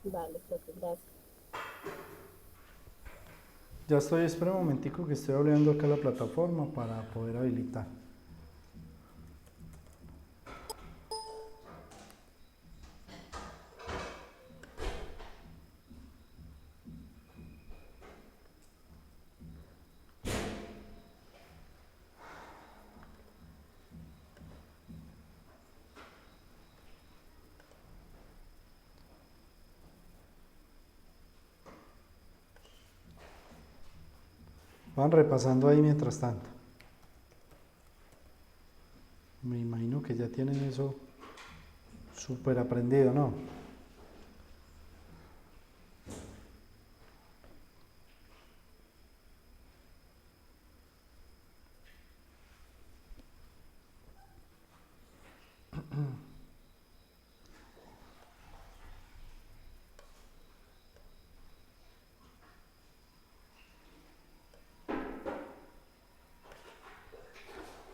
Vale, profe, gracias. Ya estoy, espera un momentico que estoy abriendo acá la plataforma para poder habilitar. Van repasando ahí mientras tanto. Me imagino que ya tienen eso súper aprendido, ¿no?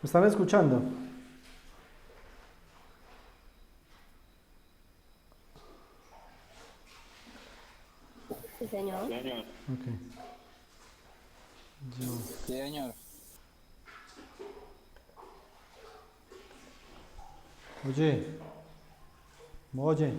¿Me están escuchando? Sí, señor. Ok. Sí, señor. Oye. Oye.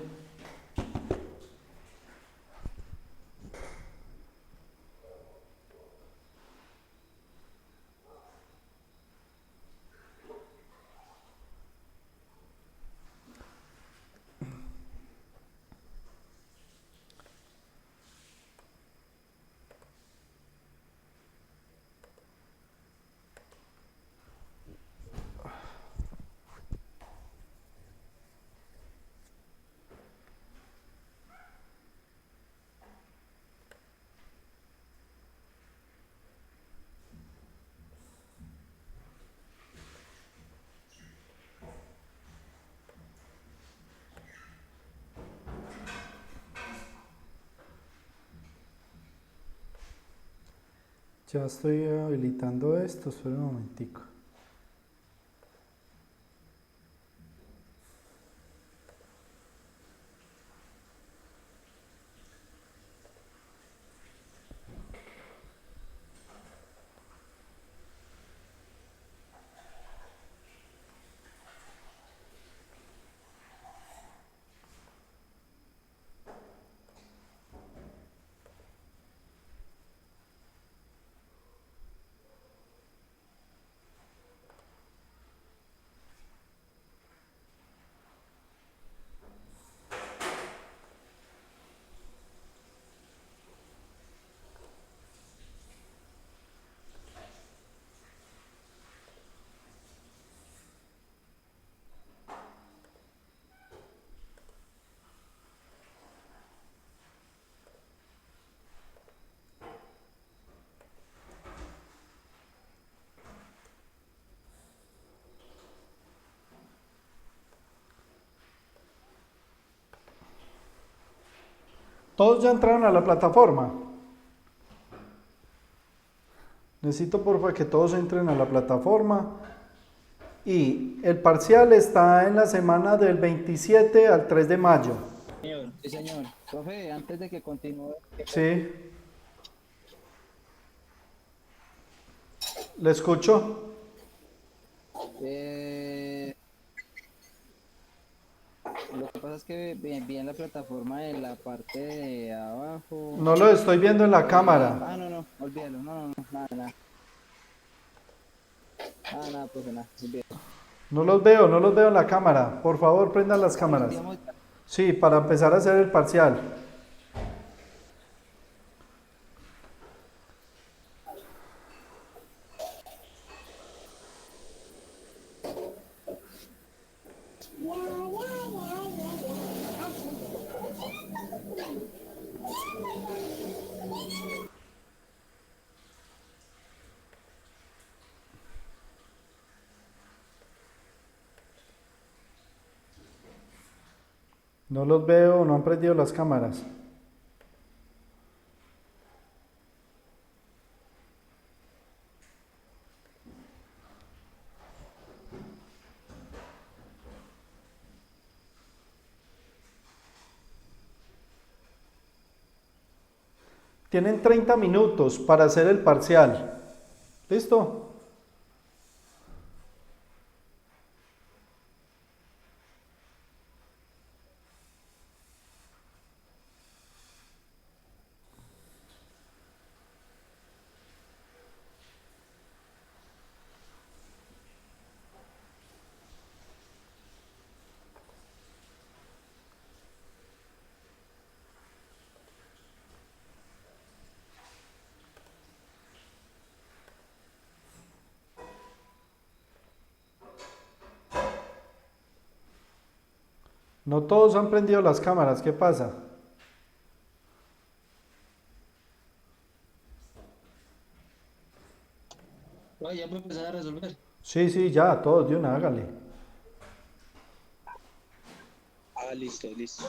Ya estoy habilitando esto, espera un momentico. ¿Todos ya entraron a la plataforma? Necesito por favor que todos entren a la plataforma. Y el parcial está en la semana del 27 al 3 de mayo. Sí, señor. Profe, antes de que continúe, Sí. ¿Le escucho? lo que pasa es que vi en la plataforma en la parte de abajo. No lo estoy viendo en la cámara. No, olvídalo, no, nada. Nada, profe, nada, olvídalo. No los veo en la cámara. Por favor, prendan las cámaras. Sí, para empezar a hacer el parcial. No los veo, no han prendido las cámaras. Tienen 30 minutos para hacer el parcial. ¿Listo? No todos han prendido las cámaras, ¿qué pasa? Profe, ya puede empezar a resolver. Sí, ya, todos de una, hágale. Ah, listo, listo.